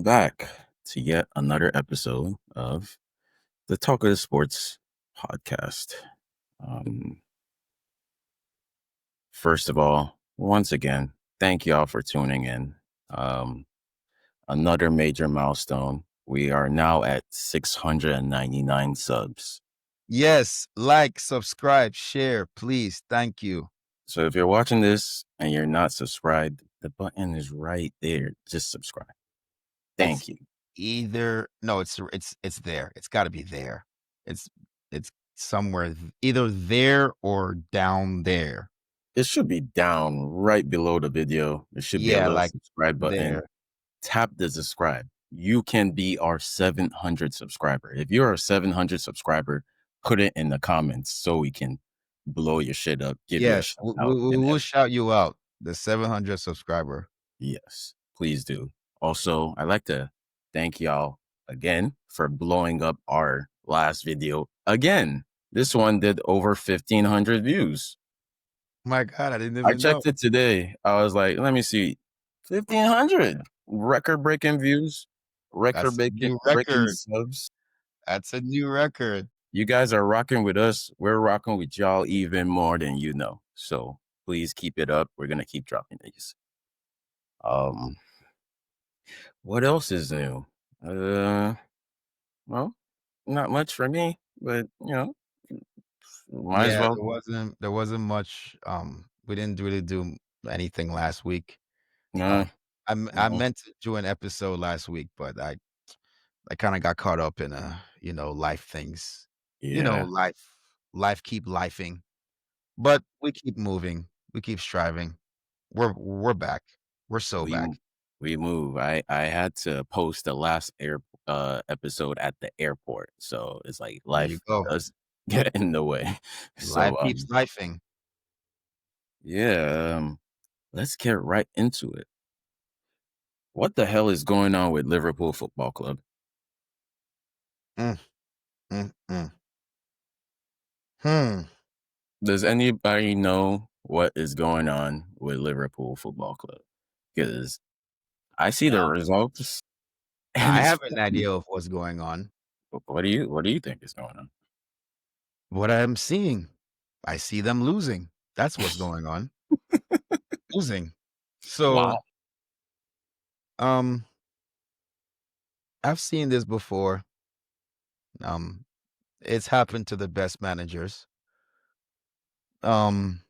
back to yet another episode of the Talkative Sports podcast. Um, First of all, once again, thank y'all for tuning in. Um, Another major milestone. We are now at 699 subs. Yes, like, subscribe, share, please. Thank you. So if you're watching this and you're not subscribed, the button is right there. Just subscribe. Thank It's you. it's there. It's got to be there. It's somewhere either there or down there. It should be down right below the video. There should be a Yeah, little like subscribe button. there. Tap the subscribe. You can be our 700 subscriber. If you're a 700 subscriber, put it in the comments so we can blow your shit up, give you a Yes, shout out. we'll shout you out. The 700 subscriber. Yes, please do. Also, I'd like to thank y'all again for blowing up our last video again. This one did over 1,500 views. My God, I didn't I even know. checked it today. I was like, let me see. 1,500 record-breaking views, That's a new breaking record. subs. That's a new record. You guys are rocking with us. We're rocking with y'all even more than you know. So please keep it up. We're gonna keep dropping these. What else is new? Well, not much for me, but might as Yeah, well. there wasn't much. We didn't really do anything last week. No, Um, I no. meant to do an episode last week, but I kind of got caught up in life things. Yeah, Life keep lifing, but we keep moving. We keep striving. We're back. We're so we back. we move. I had to post the last episode at the airport, so it's like There you life go. does get in the way. Life So keeps lifing. yeah, let's get right into it. What the hell is going on with Liverpool Football Club? Mm, mm, mm. Hmm. Does anybody know what is going on with Liverpool Football Club? Because I see the results, and I it's have an idea of what's going on. what do you think is going on? What I'm seeing, I see them losing. That's what's going on. Losing. Wow. So, um, I've seen this before. Um, it's happened to the best managers. Um,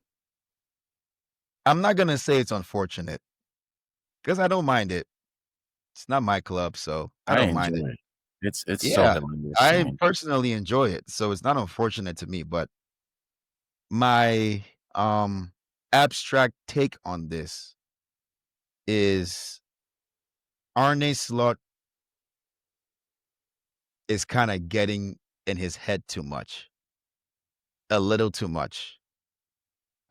I'm not gonna say it's unfortunate because I don't mind it. It's not my club, so I I don't mind it. enjoy it. It's so Yeah, hilarious to I me. personally enjoy it, so it's not unfortunate to me. But my abstract take on this is Arne Slot is kind of getting in his head too much, a little too much.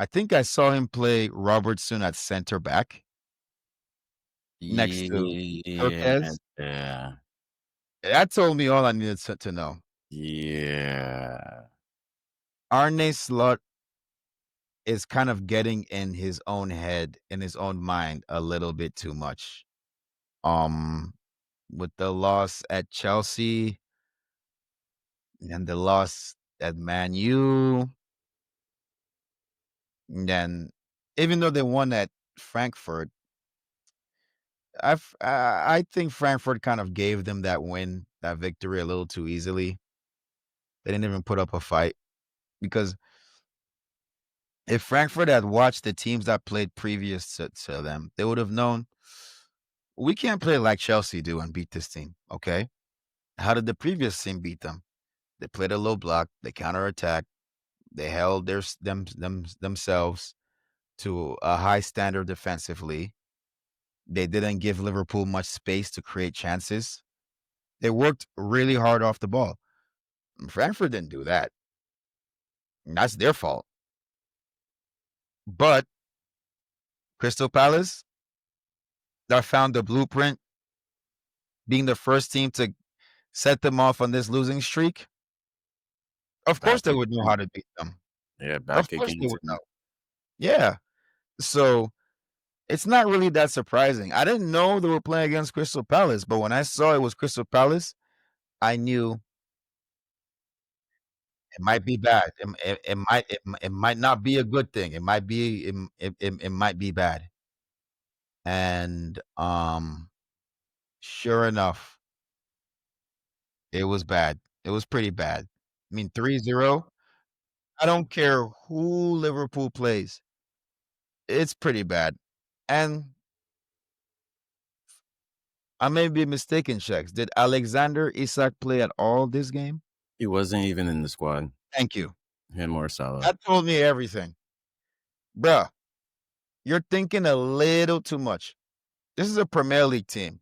I think I saw him play Robertson at center back next to Yeah, Turquez. yeah, That told me all I needed to know. yeah. Arne Slot is kind of getting in his own head, in his own mind a little bit too much. Um, with the loss at Chelsea and the loss at Man U, and then even though they won at Frankfurt, I think Frankfurt kind of gave them that win, that victory a little too easily. They didn't even put up a fight because if Frankfurt had watched the teams that played previous to them, they would have known we can't play like Chelsea do and beat this team. Okay, how did the previous team beat them? They played a low block, they counterattacked, they held themselves to a high standard defensively. They didn't give Liverpool much space to create chances. They worked really hard off the ball. Frankfurt didn't do that. And that's their fault. But Crystal Palace, that found the blueprint, being the first team to set them off on this losing streak. Of course, Back they would know again. how to beat them. Yeah, Of back course, again they would today. know. Yeah. So It's not really that surprising. I didn't know they were playing against Crystal Palace, but when I saw it was Crystal Palace, I knew it might be bad. It might not be a good thing. It might be it might be bad. And, sure enough, it was bad. It was pretty bad. I mean, 3-0. I don't care who Liverpool plays. It's pretty bad. And I may be mistaken, Shex. Did Alexander Isak play at all this game? He wasn't even in the squad. Thank you. Him or Salah. That told me everything. Bruh, you're thinking a little too much. This is a Premier League team.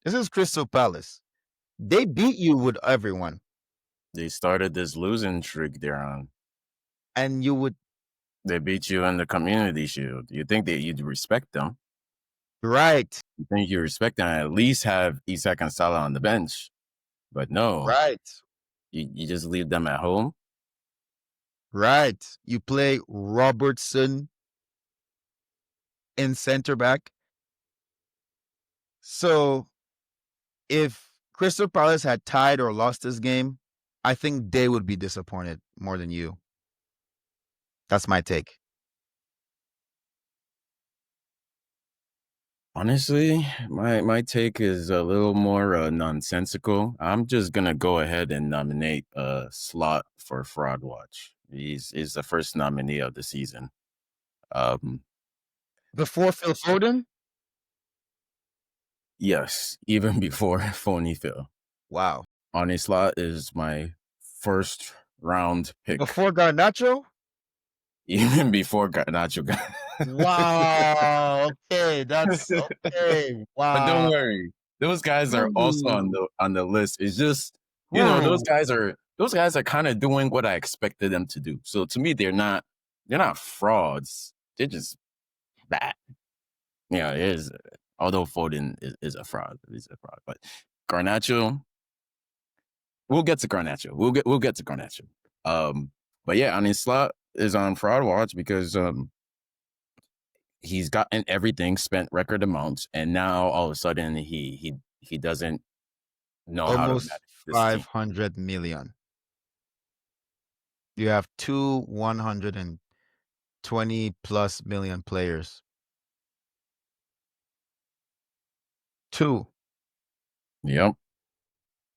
This is Crystal Palace. They beat you with everyone, They started this losing streak they're on. and you would They beat you in the Community Shield. You think that you'd respect them? right, You think you respect them? At least have Isak and Salah on the bench. But no, right, you just leave them at home. right. You play Robertson in center back. So if Crystal Palace had tied or lost this game, I think they would be disappointed more than you. That's my take. Honestly, my take is a little more nonsensical. I'm just gonna go ahead and nominate Slot for Fraud Watch. He's the first nominee of the season. Before Phil Foden? Yes, even before Phony Phil. Wow. Arne Slot is my first round pick. Before Garnacho? Even before Garnacho got. Wow. Okay, that's okay. But don't Wow. worry, those guys are also on the list. It's just Ooh. those guys are kind of doing what I expected them to do. So to me, they're not frauds. They're just bad. Yeah, it is. Although Foden is a fraud, but Garnacho. We'll get to Garnacho. We'll get to Garnacho. But yeah, I mean, Slot is on fraud watch because he's gotten everything, spent record amounts, and now all of a sudden he doesn't know how to Almost manage this team. 500 million. You have two 120 plus million players. Two. Yep.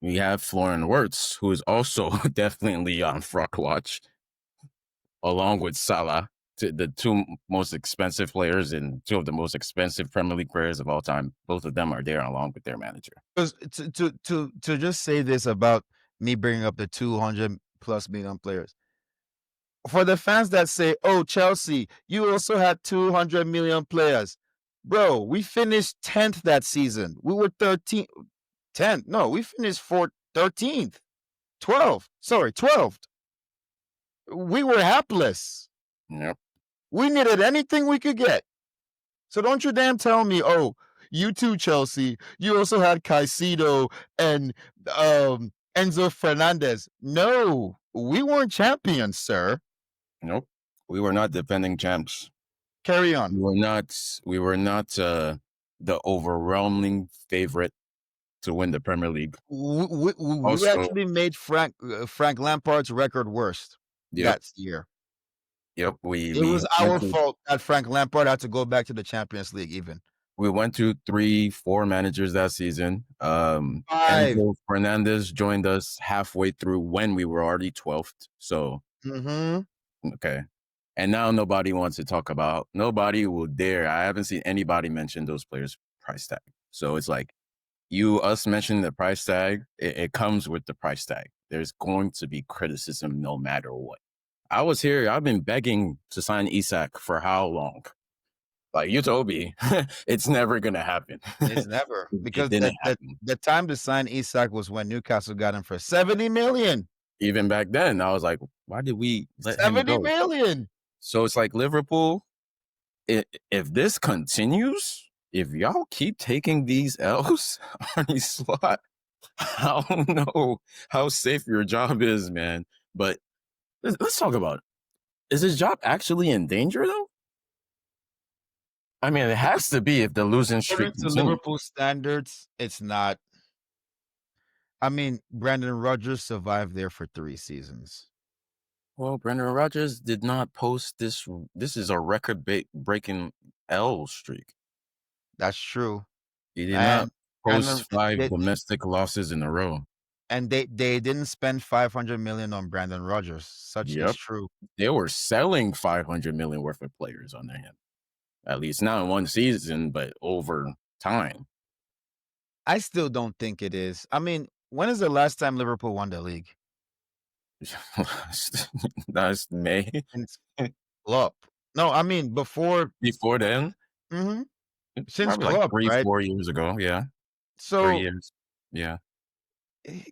We have Florian Wirtz, who is also definitely on fraud watch, along with Salah, the two most expensive players and two of the most expensive Premier League players of all time. Both of them are there along with their manager. Because to just say this about me bringing up the 200 plus million players. For the fans that say, "Oh, Chelsea, you also had 200 million players." Bro, we finished 10th that season. We were 13th. 10th. No, we finished 13th. 12th. Sorry, 12th. We were hapless. Yep. We needed anything we could get. So don't you damn tell me, "Oh, you too, Chelsea. You also had Caicedo and Enzo Fernandez." No, we weren't champions, sir. Nope. We were not defending champs. Carry on. We were not the overwhelming favorite to win the Premier League. We actually made Frank Lampard's record worst that year. Yep. It was our fault that Frank Lampard had to go back to the Champions League even. We went to 3-4 managers that season. 5. Enzo Fernandez joined us halfway through when we were already 12th. So, okay. And now nobody wants to talk about, nobody will dare. I haven't seen anybody mention those players' price tag. So it's like, us mentioning the price tag, it comes with the price tag. There's going to be criticism no matter what. I was here. I've been begging to sign Isak for how long? Like you told me, it's never going to happen. It's never. Because the time to sign Isak was when Newcastle got him for 70 million. Even back then, I was like, why did we let him go? 70 million. So it's like Liverpool, if this continues, if y'all keep taking these L's on these slot, I don't know how safe your job is, man. But let's talk about it. Is his job actually in danger, though? I mean, it has to be if the losing streak According to continues. Liverpool standards, it's not. I mean, Brandon Rodgers survived there for 3 seasons. Well, Brendan Rodgers did not post this. This is a record breaking L streak. That's true. He did not And post Brandon five they domestic losses in a row. and they didn't spend 500 million on Brandon Rodgers. Such is Yep. true. They were selling 500 million worth of players under him. At least not in one season, but over time. I still don't think it is. I mean, when is the last time Liverpool won the league? That's May. Since Klopp. No, I mean before. Before then, Mhm. Since probably like Klopp, three, right? 4 years ago. Yeah. Three So, years. Yeah.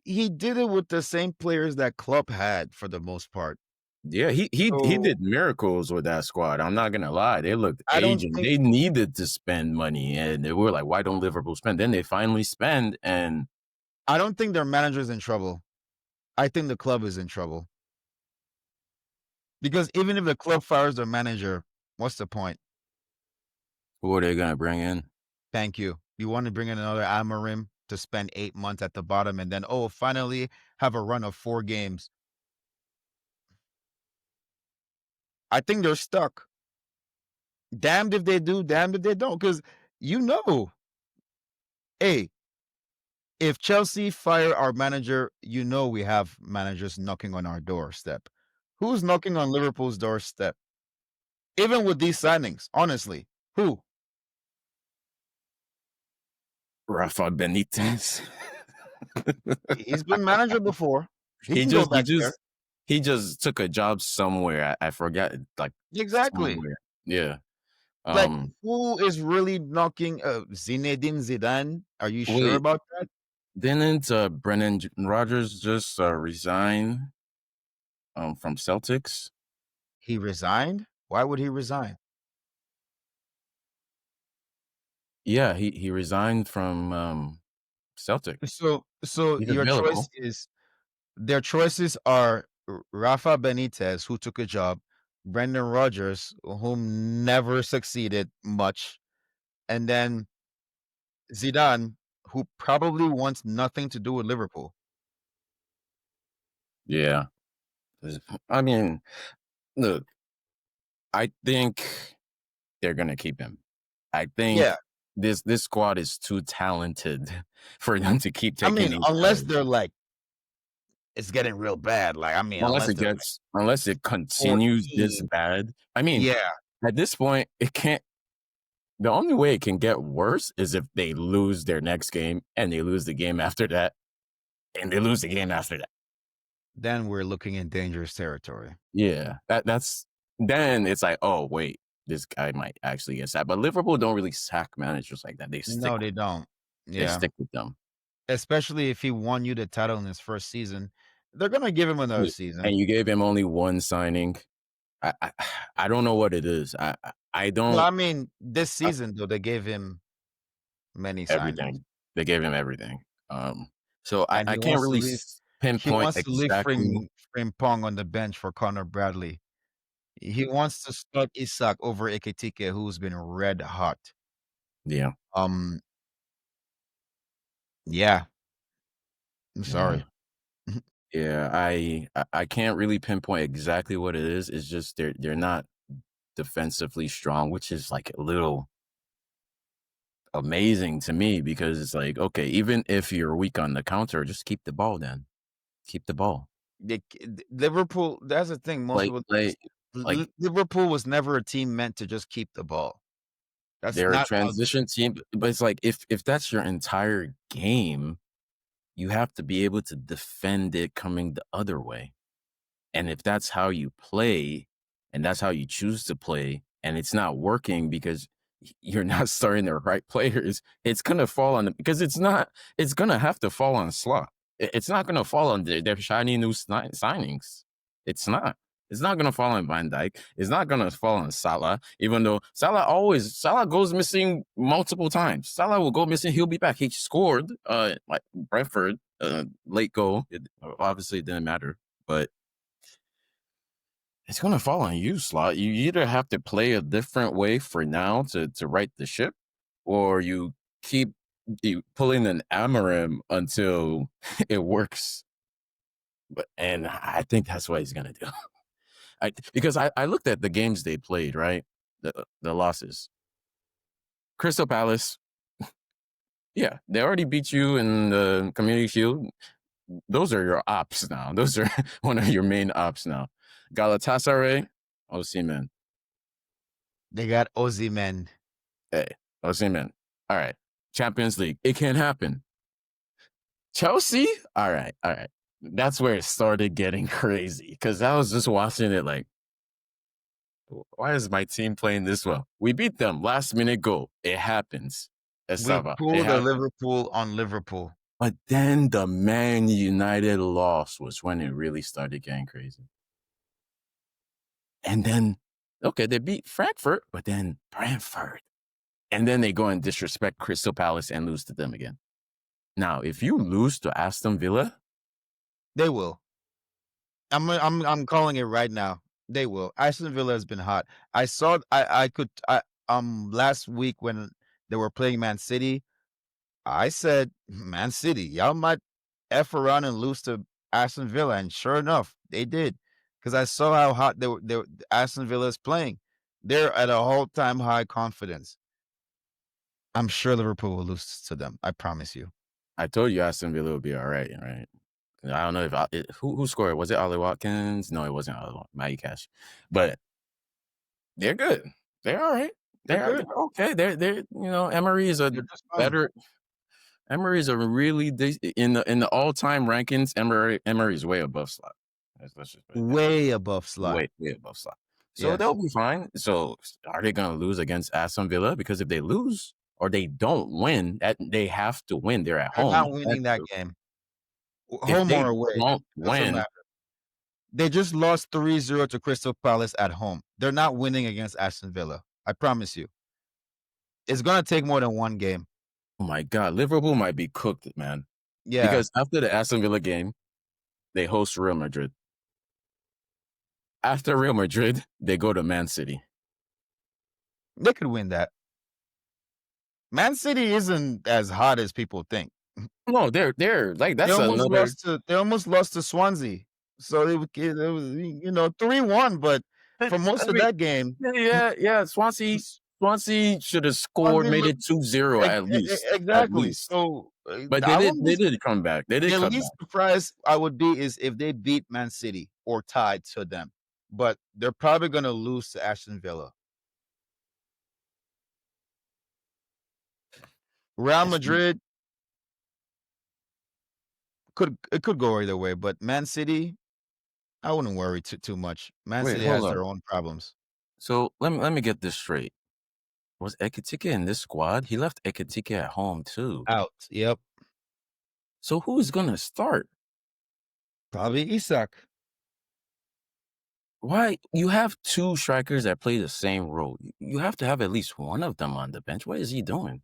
he did it with the same players that Klopp had for the most part. Yeah, he So, did miracles with that squad. I'm not gonna lie. They looked I don't aging. think They needed to spend money, and they were like, "Why don't Liverpool spend?" Then they finally spend, and their manager's in trouble. I think the club is in trouble. Because even if the club fires their manager, what's the point? who are they gonna bring in? Thank you. You want to bring in another Amarim to spend 8 months at the bottom and then, oh, finally have a run of 4 games. I think they're stuck. Damned if they do, damned if they don't. Because you know, hey, if Chelsea fire our manager, you know we have managers knocking on our doorstep. Who's knocking on Liverpool's doorstep? Even with these signings, honestly, who? Rafa Benitez. He's been manager before. He he can go just he back there. just he just took a job somewhere. I forget, like Exactly. somewhere. Yeah. Like, Um. who is really knocking Zinedine Zidane? Are you sure Wait. about that? Didn't Brendan Rodgers just resign from Celtics? He resigned? Why would he resign? Yeah, he resigned from Celtic. So He's your choice available. is their choices are Rafa Benitez, who took a job, Brendan Rodgers, whom never succeeded much, and then Zidane, who probably wants nothing to do with Liverpool. Yeah. I mean, look, I think they're gonna keep him. I Yeah. think this squad is too talented for them to keep I taking mean, these unless salaries. they're like, it's getting real bad. Like, I mean, Unless unless it they're like gets unless it continues this 14. bad. I mean, Yeah. at this point, it can't the only way it can get worse is if they lose their next game and they lose the game after that, and they lose the game after that. Then we're looking in dangerous territory. Yeah. That's then it's like, oh wait, this guy might actually get sacked. But Liverpool don't really sack managers like that. No, they don't. They Yeah. stick with them. Especially if he won you the title in his first season. They're gonna give him another Yeah, season. and you gave him only one signing. I I, I don't know what it is. I Well, don't I mean, this I, season, though, they gave him many signings, everything. They gave him everything. So and I can't really he pinpoint wants to leave exactly. Frimpong on the bench for Connor Bradley. He wants to start Isak over Ekitike, who's been red hot. Yeah, Um, yeah, I'm yeah, sorry. yeah. I can't really pinpoint exactly what it is. It's just they're not defensively strong, which is like a little amazing to me because it's like, okay, even if you're weak on the counter, just keep the ball then. Keep the ball. Liverpool, that's the thing, most Like people like like Liverpool was never a team meant to just keep the ball. That's they're a not how. transition team, but it's like if that's your entire game, you have to be able to defend it coming the other way. And if that's how you play and that's how you choose to play and it's not working because you're not starting the right players, it's gonna fall on the because it's gonna have to fall on Slot. It's not gonna fall on their shiny new signings. It's not. It's not gonna fall on Van Dijk. It's not gonna fall on Salah, even though Salah goes missing multiple times. Salah will go missing. He'll be back. He scored, like Brentford, late goal. It obviously didn't matter, but it's gonna fall on you, Slot. You either have to play a different way for now to right the ship, or you keep pulling an Amarim until it works. And I think that's what he's gonna do. Because I looked at the games they played, right? The losses. Crystal Palace, yeah, they already beat you in the Community Shield. Those are your ops now. Those are one of your main ops now. Galatasaray, Osimhen. They got Ozyman. Hey, Osimhen. All right. Champions League. It can happen. Chelsea? All right. All right. That's where it started getting crazy because I was just watching it like, why is my team playing this well? We beat them. Last minute goal. It happens. We Estava. It pulled a happens. Liverpool on Liverpool. But then the Man United loss was when it really started getting crazy. And then, okay, they beat Frankfurt, but then Brentford. And then they go and disrespect Crystal Palace and lose to them again. Now, if you lose to Aston Villa, They will. I'm calling it right now. They will. Aston Villa has been hot. I saw I could I last week when they were playing Man City, I said, Man City, y'all might F around and lose to Aston Villa. And sure enough, they did. Because I saw how hot Aston Villa is playing. They're at a all-time high confidence. I'm sure Liverpool will lose to them. I promise you. I told you Aston Villa would be all right, right? I don't know if who scored. Was it Ollie Watkins? No, it wasn't Ollie Watkins. Matty Cash. But they're good. They're all right. They're They're good. okay. They're Emery is a They're just fine. better. Emery is a really in the all time rankings. Emery's way above Slot. Let's just put it that Way above slot. way above Slot. So they'll Yes. be fine. So are they going to lose against Aston Villa? Because if they lose or they don't win, that they have to win. They're at They're home. not winning that game. If Home they or away. don't Doesn't win, matter. They just lost 3-0 to Crystal Palace at home. They're not winning against Aston Villa. I promise you. It's gonna take more than one game. oh my God, Liverpool might be cooked, man. Yeah. Because after the Aston Villa game, they host Real Madrid. After Real Madrid, they go to Man City. They could win that. Man City isn't as hot as people think. No, they're like They that's almost another. lost to Swansea. So it was 3-1, but I for most of mean, that game, yeah. Swansea should have scored, Swansea made looked it 2-0 at least. At exactly. least. So But they I did wouldn't they be did come back. They did the come least back. surprised I would be is if they beat Man City or tied to them. But they're probably gonna lose to Aston Villa. Real It's, Madrid could go either way, but Man City, I wouldn't worry too much. Man wait, City hold has up. their own problems. So let me get this straight. Was Ekitike in this squad? He left Ekitike at home too. Out. Yep. So who is gonna start? Probably Isak. Why you have two strikers that play the same role? You have to have at least one of them on the bench. What is he doing?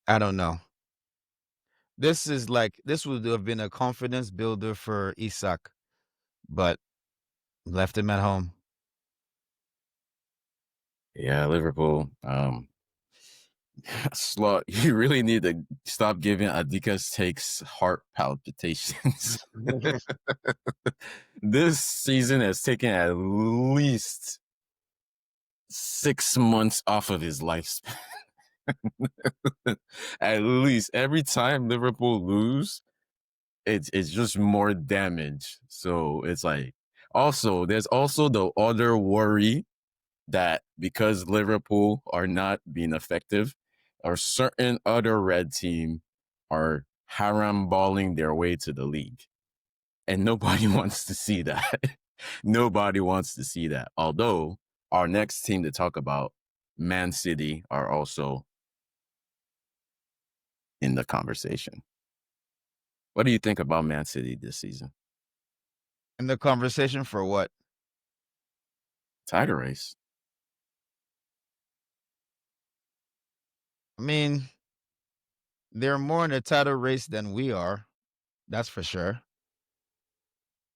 I don't know. This would have been a confidence builder for Isak, but left him at home. Yeah, Liverpool. Slot, you really need to stop giving Adika's takes heart palpitations. This season has taken at least 6 months off of his lifespan. At least every time Liverpool lose, it's just more damage. So it's like also there's also the other worry that because Liverpool are not being effective, or certain other red team are haram balling their way to the league. And nobody wants to see that. Nobody wants to see that. Although our next team to talk about, Man City, are also in the conversation. What do you think about Man City this season? In the conversation for what? Title race. I mean, they're more in a title race than we are. That's for sure.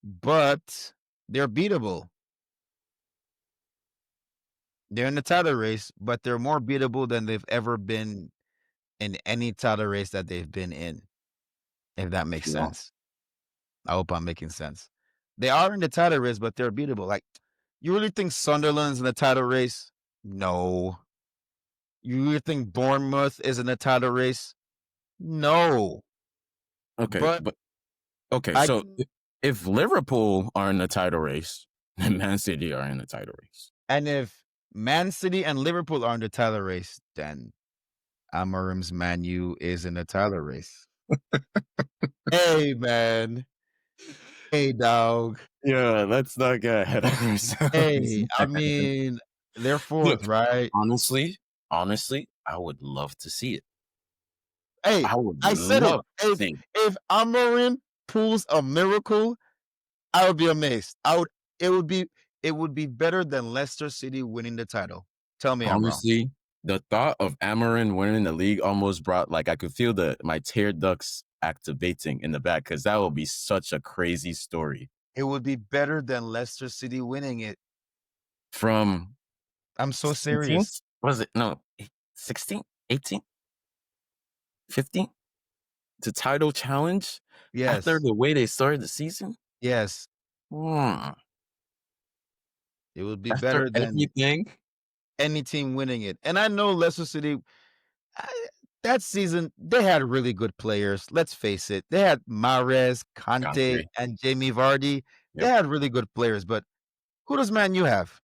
but they're beatable. They're in the title race, but they're more beatable than they've ever been in any title race that they've been in, if that makes Yeah. sense. I hope I'm making sense. They are in the title race, but they're beatable. Like, you really think Sunderland's in the title race? No. You really think Bournemouth is in the title race? No. Okay, But but okay, I so can, if Liverpool are in the title race, and Man City are in the title race. and if Man City and Liverpool are in the title race, then Amorim's Man U is in the title race. Hey, man. Hey, dog. Yeah, let's not get ahead of ourselves, Hey, I man. mean, they're Look, fourth, right? honestly, I would love to see it. Hey, I would I said it. love to If see. if Amorim pulls a miracle, I would be amazed. It would be it would be better than Leicester City winning the title. Tell me I'm wrong. Honestly, the thought of Amarin winning the league almost brought like I could feel my tear ducts activating in the back because that would be such a crazy story. It would be better than Leicester City winning it. From I'm so serious. 17th? Was it no 16th, 18th, 15th to title challenge after Yes. the way they started the season? Yes. Hmm. It would be After better than everything, any team winning it. And I know Leicester City, I that season, they had really good players. Let's face it. They had Mahrez, Conte, Conte. and Jamie Vardy. They Yep. had really good players, but who does Man U have?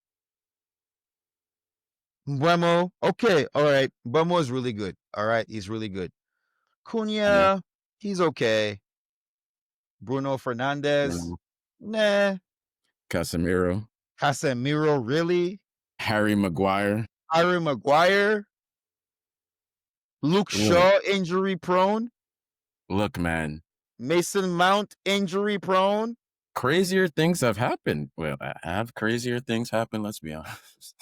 Mbeumo. Okay, all right. Mbeumo is really good. All right, he's really good. Yeah. Cunha, he's okay. Bruno Fernandes, Bruno. nah. Casemiro. Casemiro, really? Harry Maguire. Harry Maguire? Luke Look, Shaw, injury prone? look, man. Mason Mount, injury prone? Crazier things have happened. Well, have crazier things happened? Let's be honest.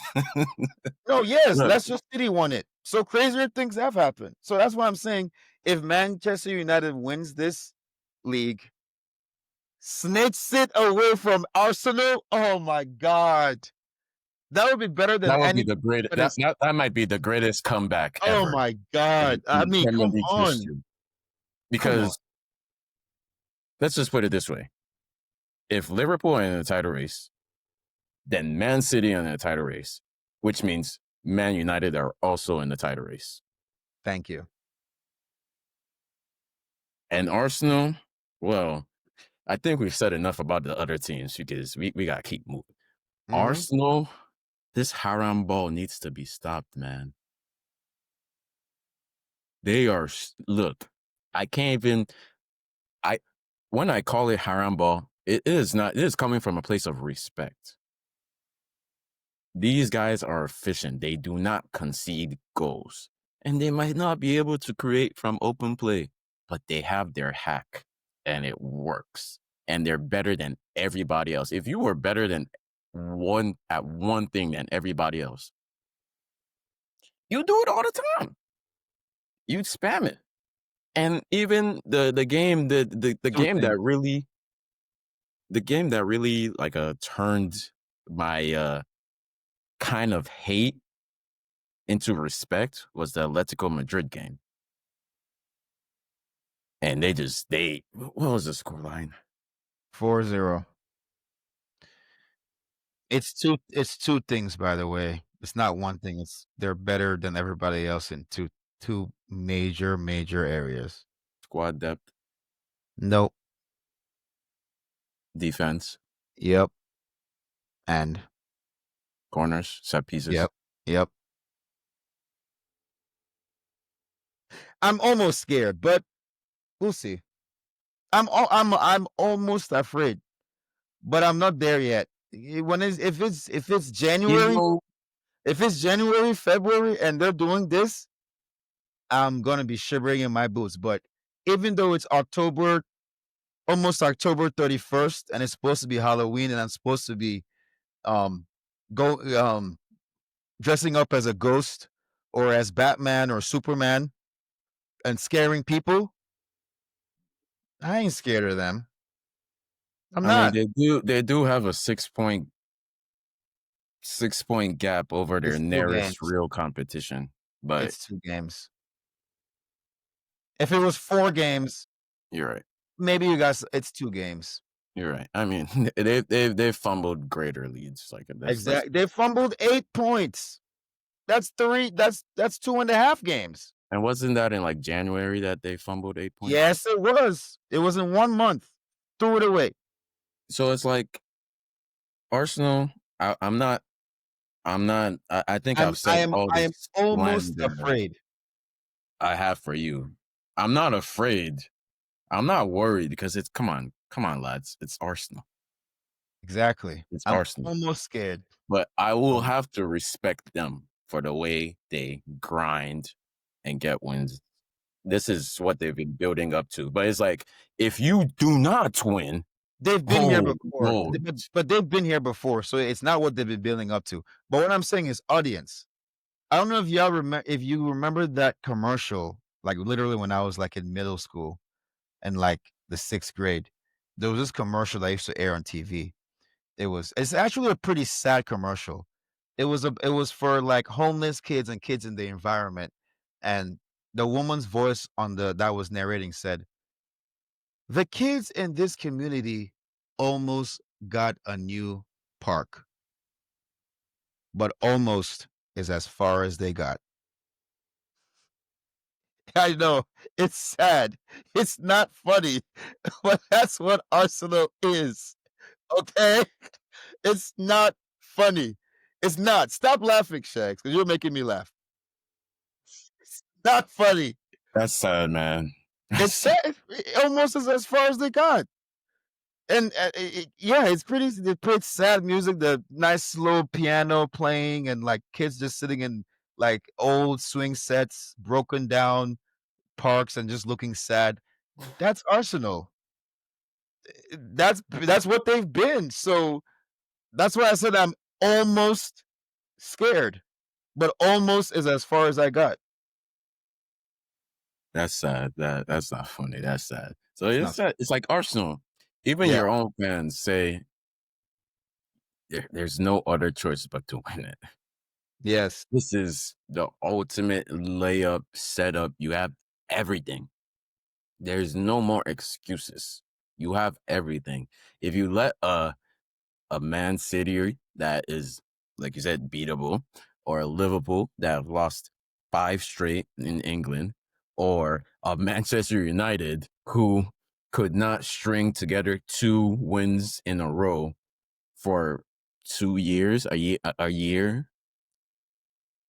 No, yes, Look, Leicester City won it. So crazier things have happened. So that's why I'm saying if Manchester United wins this league, snakes it away from Arsenal. Oh my God. That would be better than that would be any the greatest. that is That might be the greatest comeback oh ever my God. I in mean, Premier come League on. history. Come on. Because let's just put it this way: if Liverpool are in the title race, then Man City are in the title race, which means Man United are also in the title race, Thank you. and Arsenal. Well, I think we've said enough about the other teams because we gotta keep moving. Mhm. Arsenal, this haram ball needs to be stopped, man. They are look. I can't even. I when I call it haram ball, it is not. It is coming from a place of respect. These guys are efficient. They do not concede goals, and they might not be able to create from open play, but they have their hack, and it works. And they're better than everybody else. If you were better than one thing than everybody else, you do it all the time. You spam it. And even the game the 2 game things. that really like turned my kind of hate into respect was the Atletico Madrid game. And they what was the scoreline? 4-0. It's two things, by the way. It's not one thing. It's they're better than everybody else in two major areas. Squad depth, Nope. defense, Yep. And corners, set pieces. yep. Yep. I'm almost scared, but we'll see. I'm almost afraid, but I'm not there yet. When is if it's You January, know, if it's January, February, and they're doing this, I'm gonna be shivering in my boots. But even though it's October, almost October 31st, and it's supposed to be Halloween, and I'm supposed to be um go dressing up as a ghost or as Batman or Superman and scaring people, I ain't scared of them. I'm I mean, not. they do have a 6 point gap over their It's 2 nearest games. real competition, but It's 2 games. If it was 4 games, you're right. maybe you guys it's 2 games. You're right. I mean, they've fumbled greater leads. Like that's They fumbled 8 points. That's 3 that's 2.5 games. and wasn't that in like January that they fumbled 8 points? Yes, it was. It was in 1 month. Threw it away. So it's like Arsenal. I'm not. I'm not. I think I've said all I am this almost slander afraid. I have for you. I'm not afraid. I'm not worried because it's come on, lads. It's Arsenal. Exactly. It's I'm Arsenal. almost scared. But I will Um, have to respect them for the way they grind and get wins. This is what they've been building up to. But it's like if you do not win, they've been here oh before, Lord, but they've been here before, so it's not what they've been building up to. But what I'm saying is audience. I don't know if if you remember that commercial, like, literally when I was, like, in middle school and, like, the 6th grade. There was this commercial that used to air on TV. It's actually a pretty sad commercial. It was for, like, homeless kids and kids in the environment, and the woman's voice on the that was narrating said, "The kids in this community almost got a new park, but almost is as far as they got." I know, it's sad. It's not funny, but that's what Arsenal is, okay? It's not funny. It's not. Stop laughing, Shags, because 'cause you're making me laugh. It's not funny. that's sad, man. That's It's sad. sad. It almost is as far as they got. And, yeah, it's pretty sad music, the nice slow piano playing and, like, kids just sitting in, like, old swing sets, broken down parks, and just looking sad. That's Arsenal. That's what they've been, so that's why I said I'm almost scared, but almost is as far as I got. That's sad. That's not funny. That's sad. So It's it's not sad. It's like Arsenal. Even Yeah. your own fans say there's no other choice but to win it. Yes. This is the ultimate layup setup. You have everything. There's no more excuses. You have everything. If you let a Man City that is, like you said, beatable, or a Liverpool that have lost 5 straight in England, or a Manchester United who could not string together 2 wins in a row for 2 years, a year,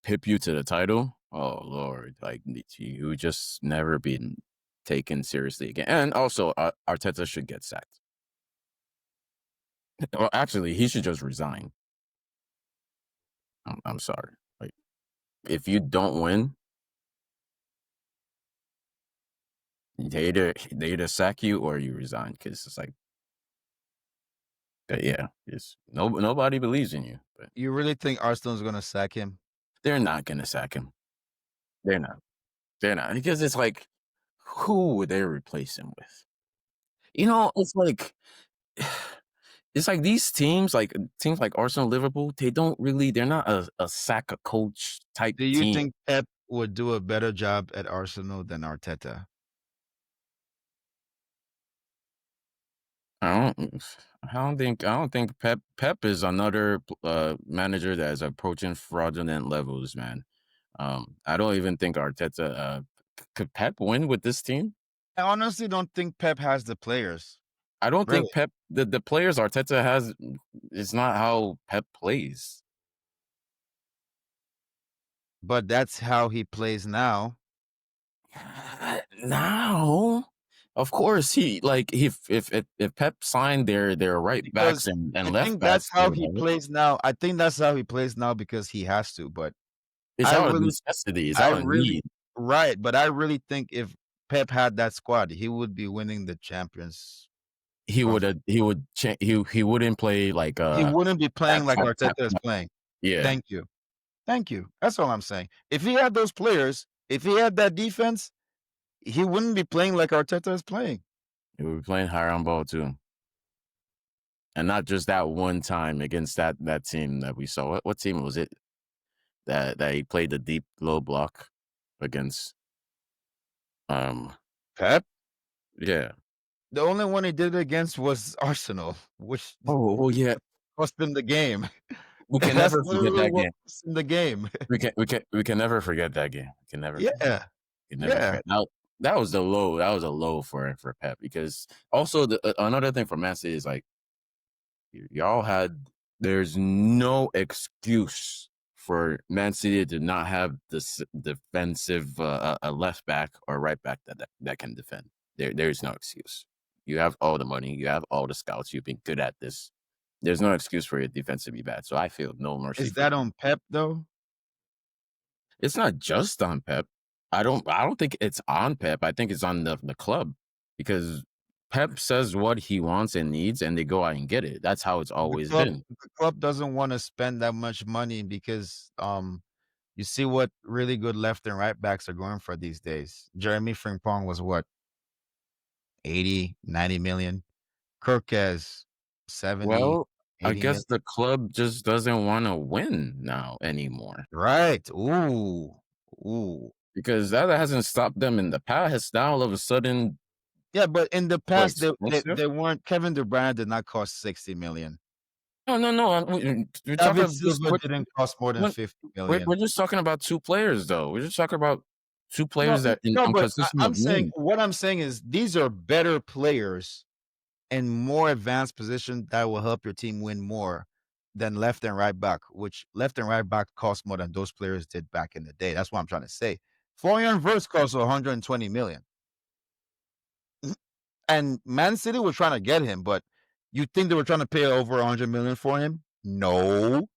pip you to the title. Oh Lord, like you just never been taken seriously again. And also, Arteta should get sacked. Well, actually, he should just resign. I'm sorry. Like, if you don't win, they either sack you or you resign. Because it's like, yeah, it's nobody believes in you. But You really think Arsenal's gonna sack him? they're not gonna sack him. They're not. They're not because it's like, who would they replace him with? It's like. It's like these teams like Arsenal, Liverpool, they're not a sack a coach type Do you team. think Pep would do a better job at Arsenal than Arteta? I don't I don't think Pep is another manager that is approaching fraudulent levels, man. I don't even think Arteta could Pep win with this team? I honestly don't think Pep has the players, I don't think really, Pep the players Arteta has is not how Pep plays. but that's how he plays now Now, of course, he like if Pep signed their right backs because and I left think that's backs or how he whatever, plays now. I think that's how he plays now because he has to, but it's I out of really necessity. It's I out of really need. Right, but I really think if Pep had that squad, he would be winning the Champions He would Trophy. he wouldn't play like He wouldn't be playing like tap. Arteta is playing. Yeah, Thank you. Thank you. That's all I'm saying. If he had those players, if he had that defense, he wouldn't be playing like Arteta is playing. he would be playing higher on ball too. and not just that one time against that team that we saw. What team was it that he played the deep low block against? Um, Pep? yeah. The only one he did it against was Arsenal, which Oh, yeah. cost them the game. We can That's never forget literally that what game. cost them the game. We can never forget that game. We can never forget. Yeah, We can never yeah. forget. That was the low. That was a low for Pep because also another thing for Man City is like y'all had. There's no excuse for Man City to not have this defensive a left back or right back that can defend. There's no excuse. You have all the money. You have all the scouts. You've been good at this. There's no excuse for your defense to be bad. So I feel no mercy Is for that them. on Pep though? It's not just on Pep. I don't think it's on Pep. I think it's on the club because Pep says what he wants and needs, and they go out and get it. That's how it's always been. The club doesn't wanna spend that much money because, you see what really good left and right backs are going for these days. Jeremy Frimpong was what, 80, 90 million. Kirk has 70, Well, I 80 million. guess the club just doesn't want to win now anymore Right. Ooh. Ooh. because that hasn't stopped them in the past. Now all of a sudden, Yeah, but in the so past, expensive. they weren't Kevin De Bruyne did not cost 60 million. No, no, no. We're David talking just Silva didn't cost more than we're, 50 million. we're just talking about two players, though. We're just talking about two No, players that no, on but consistent I'm of saying need. what I'm saying is these are better players in more advanced position that will help your team win more than left and right back, which left and right back cost more than those players did back in the day. That's what I'm trying to say. Florian Wirtz cost 120 million. And Man City was trying to get him, but you think they were trying to pay over 100 million for him? No.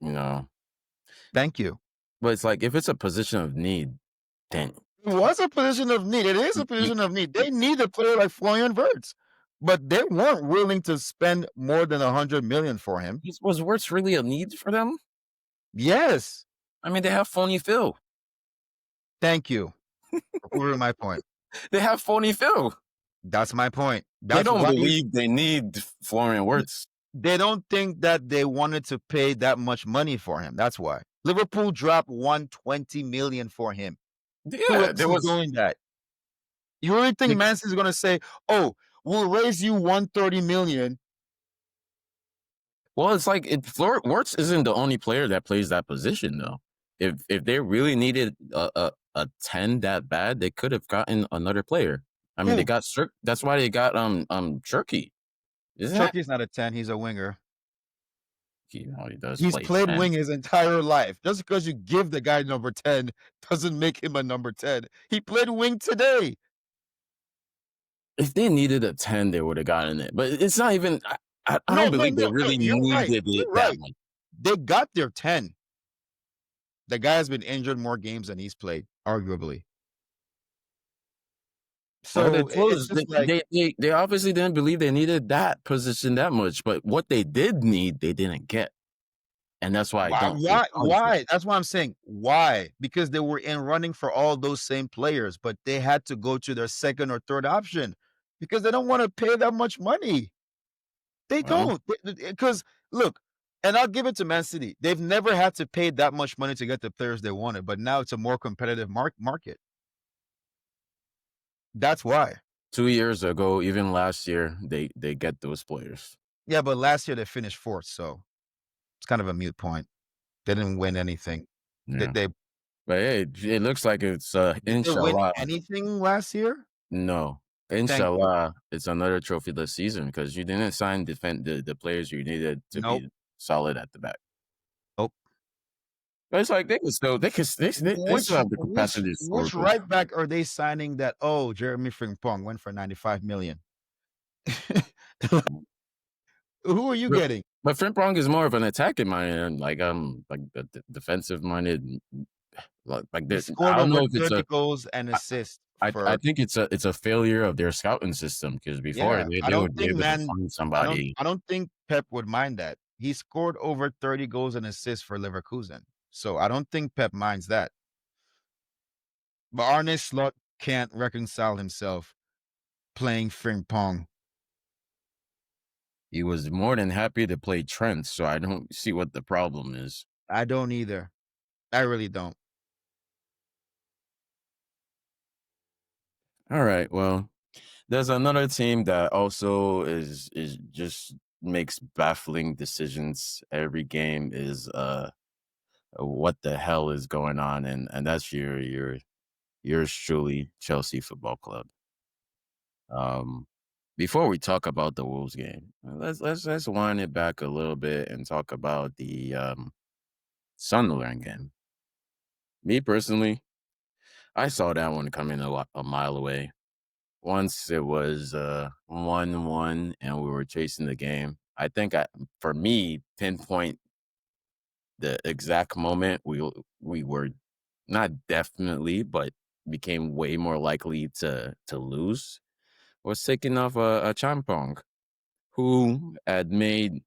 You know, Thank you. but it's like if it's a position of need, then It was a position of need. It is a you, position of need. They need a player like Florian Wirtz, but they weren't willing to spend more than 100 million for him. was Wirtz really a need for them? Yes. I mean, they have phony Phil. Thank you for proving my point. They have phony Phil. That's my point. They That's don't why believe they need Florian Wirtz. they don't think that they wanted to pay that much money for him. That's why. Liverpool dropped 120 million for him. Who Yeah, else there is was. doing that? You really think Man City is going to say, "Oh, we'll raise you 130 million"? Well, it's like Wirtz isn't the only player that plays that position, though. If they really needed a 10 that bad, they could have gotten another player. I mean, they Who? got that's why they got Turkey. Isn't that Chucky's not a 10, he's a winger. he does He's play played 10. wing his entire life. Just because you give the guy number 10 doesn't make him a number 10. He played wing today. If they needed a 10, they would have gotten it. But it's not even. I No, don't no, believe they no, no. really You're right. needed it You're that right. much. They got their 10. The guy has been injured more games than he's played, arguably. Well, they So it's closed. just like, They obviously didn't believe they needed that position that much. But what they did need, they didn't get, and that's why I why, don't feel why, sorry for why? That's why I'm saying why? Because they were in running for all those same players, but they had to go to their second or third option because they don't want to pay that much money. They them. Well, don't because look, and I'll give it to Man City. They've never had to pay that much money to get the players they wanted, but now it's a more competitive market. That's why. 2 years ago, even last year, they get those players. Yeah, but last year they finished fourth, so it's kind of a mute point. They didn't win anything. They, Yeah, they but hey, it looks like it's did they win inshallah. anything last year? No, Thank you. inshallah, it's another trophy this season because you didn't sign defend the players you needed to Nope. be solid at the back. Nope. But it's like they can still they Which still have the which capacity to score which goals. right back are they signing that? Oh, Jeremy Frimpong went for 95 million. Who are you But getting? but Frimpong is more of an attacking minded, like the defensive minded. He I scored don't over know if it's 30 a. goals and assists I for think it's a failure of their scouting system because before yeah. they would be able to find somebody. I don't think Pep would mind that. He scored over 30 goals and assists for Leverkusen. So I don't think Pep minds that. But Arne Slot can't reconcile himself playing Frimpong. He was more than happy to play Trent, so I don't see what the problem is. I don't either. I really don't. All right, well, there's another team that also is just makes baffling decisions every game. Is what the hell is going on, and that's yours truly, Chelsea Football Club. Um, before we talk about the Wolves game, let's wind it back a little bit and talk about the Sunderland game. Me personally, I saw that one coming a mile away. Once it was 1-1 and we were chasing the game. I think for me, pinpoint the exact moment we were not definitely, but became way more likely to lose was taking off a Champong who had made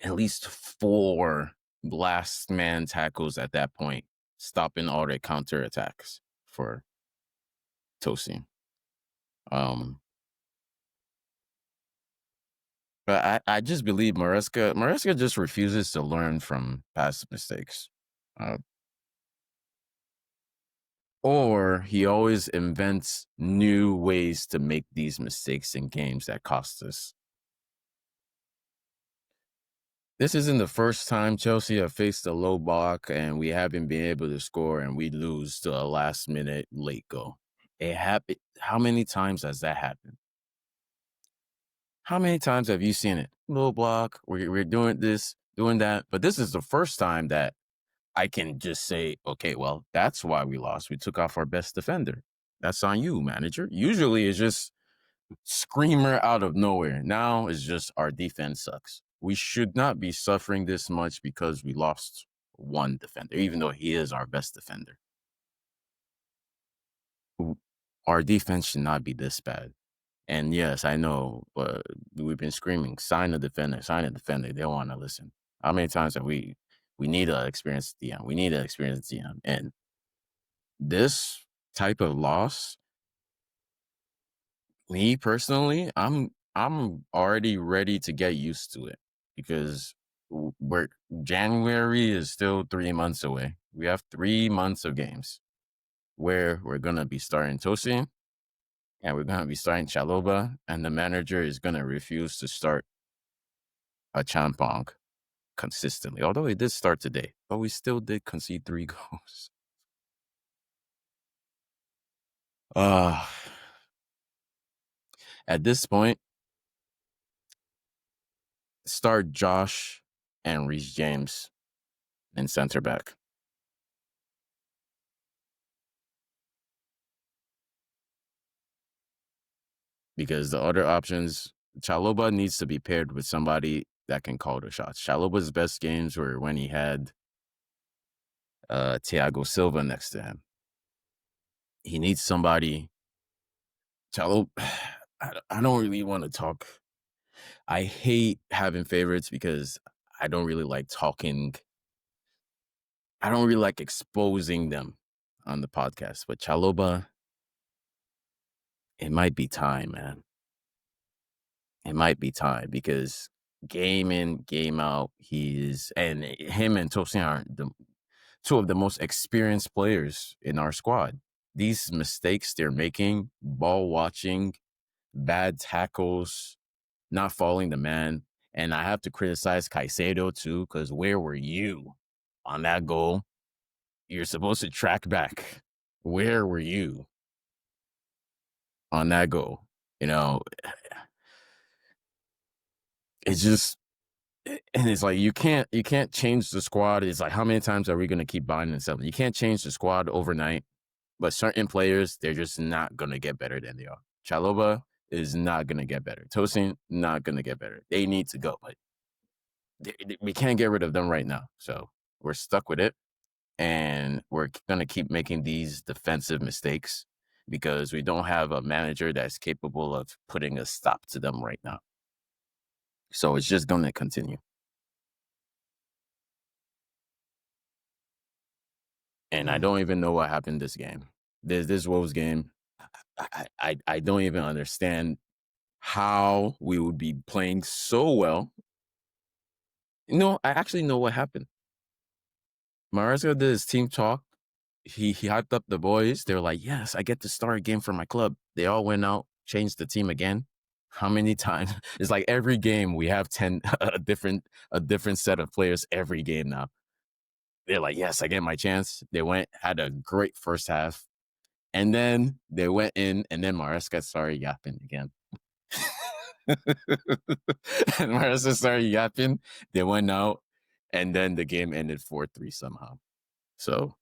at least 4 last man tackles at that point, stopping all their counterattacks for Tosin. But I just believe Maresca just refuses to learn from past mistakes. Uh, or he always invents new ways to make these mistakes in games that cost us. This isn't the first time Chelsea have faced a low block and we haven't been able to score and we lose to a last minute late goal. It happened. How many times has that happened? How many times have you seen it? Low block, we're doing this, doing that. But this is the first time that I can just say, okay, well, that's why we lost. We took off our best defender. That's on you, manager. Usually it's just screamer out of nowhere. Now it's just our defense sucks. We should not be suffering this much because we lost one defender, even though he is our best defender. Our defense should not be this bad. And yes, I know we've been screaming, sign a defender, sign a defender. They don't want to listen. How many times have we need an experienced DM? We need an experienced DM. And this type of loss, me personally, I'm already ready to get used to it because we're January is still 3 months away. We have 3 months of games where we're gonna be starting Tosin and we're gonna be starting Chaloba, and the manager is gonna refuse to start a Champong consistently. Although he did start today, but we still did concede 3 goals. Uh at this point, start Josh and Reece James in center back. Because the other options, Chaloba needs to be paired with somebody that can call the shots. Chaloba's best games were when he had Thiago Silva next to him. He needs somebody. Chaloba, I don't really want to talk. I hate having favorites because I don't really like talking. I don't really like exposing them on the podcast. But Chaloba, it might be time, man. It might be time because game in, game out, him and Tosin are the 2 of the most experienced players in our squad. These mistakes they're making, ball watching, bad tackles, not following the man. And I have to criticize Caicedo too, because where were you on that goal? You're supposed to track back. Where were you on that goal? You know, it's just and it's like you can't change the squad. It's like how many times are we gonna keep buying and selling? You can't change the squad overnight, but certain players, they're just not gonna get better than they are. Chaloba is not gonna get better. Tosin not gonna get better. They need to go, but we can't get rid of them right now. So we're stuck with it, and we're gonna keep making these defensive mistakes because we don't have a manager that's capable of putting a stop to them right now. So it's just gonna continue. And I Mm. don't even know what happened this game. This Wolves game, I don't even understand how we would be playing so well. I actually know what happened. Maresca did his team talk. He hyped up the boys. They're like, "Yes, I get to start a game for my club." They all went out, changed the team again. How many times? It's like every game we have 10 a different set of players every game now. They're like, "Yes, I get my chance." They went, had a great first half, and then they went in, and then Maresca started yapping again. And Maresca started yapping. They went out, and then the game ended 4-3 somehow. So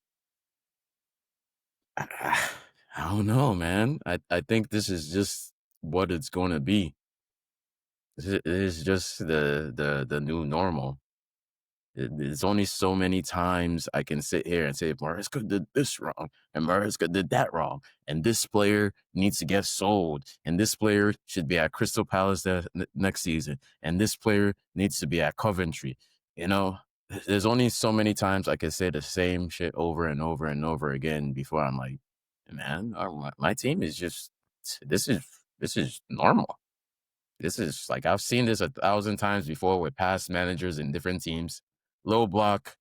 I don't know, man. I think this is just what it's going to be. It is just the new normal. There's only so many times I can sit here and say Mariska did this wrong and Mariska did that wrong, and this player needs to get sold, and this player should be at Crystal Palace next season, and this player needs to be at Coventry. You know, there's only so many times I can say the same shit over and over and over again before I'm like, man, my team is just this is normal. This is like I've seen this 1,000 times before with past managers in different teams. Low block,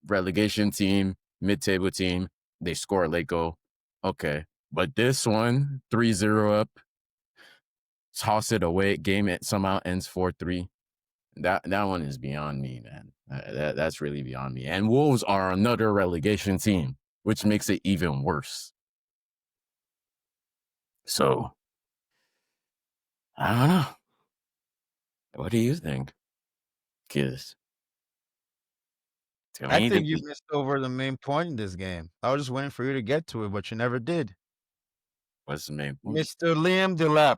relegation team, mid-table team, they score a late goal. Okay. But this one, 3-0 up, toss it away, game it somehow ends 4-3. That one is beyond me, man. That's really beyond me. And Wolves are another relegation team, which makes it even worse. So I don't know. What do you think? Because to I me, think you missed over the main point in this game. I was just waiting for you to get to it, but you never did. what's the main point? Mr. Liam Delap,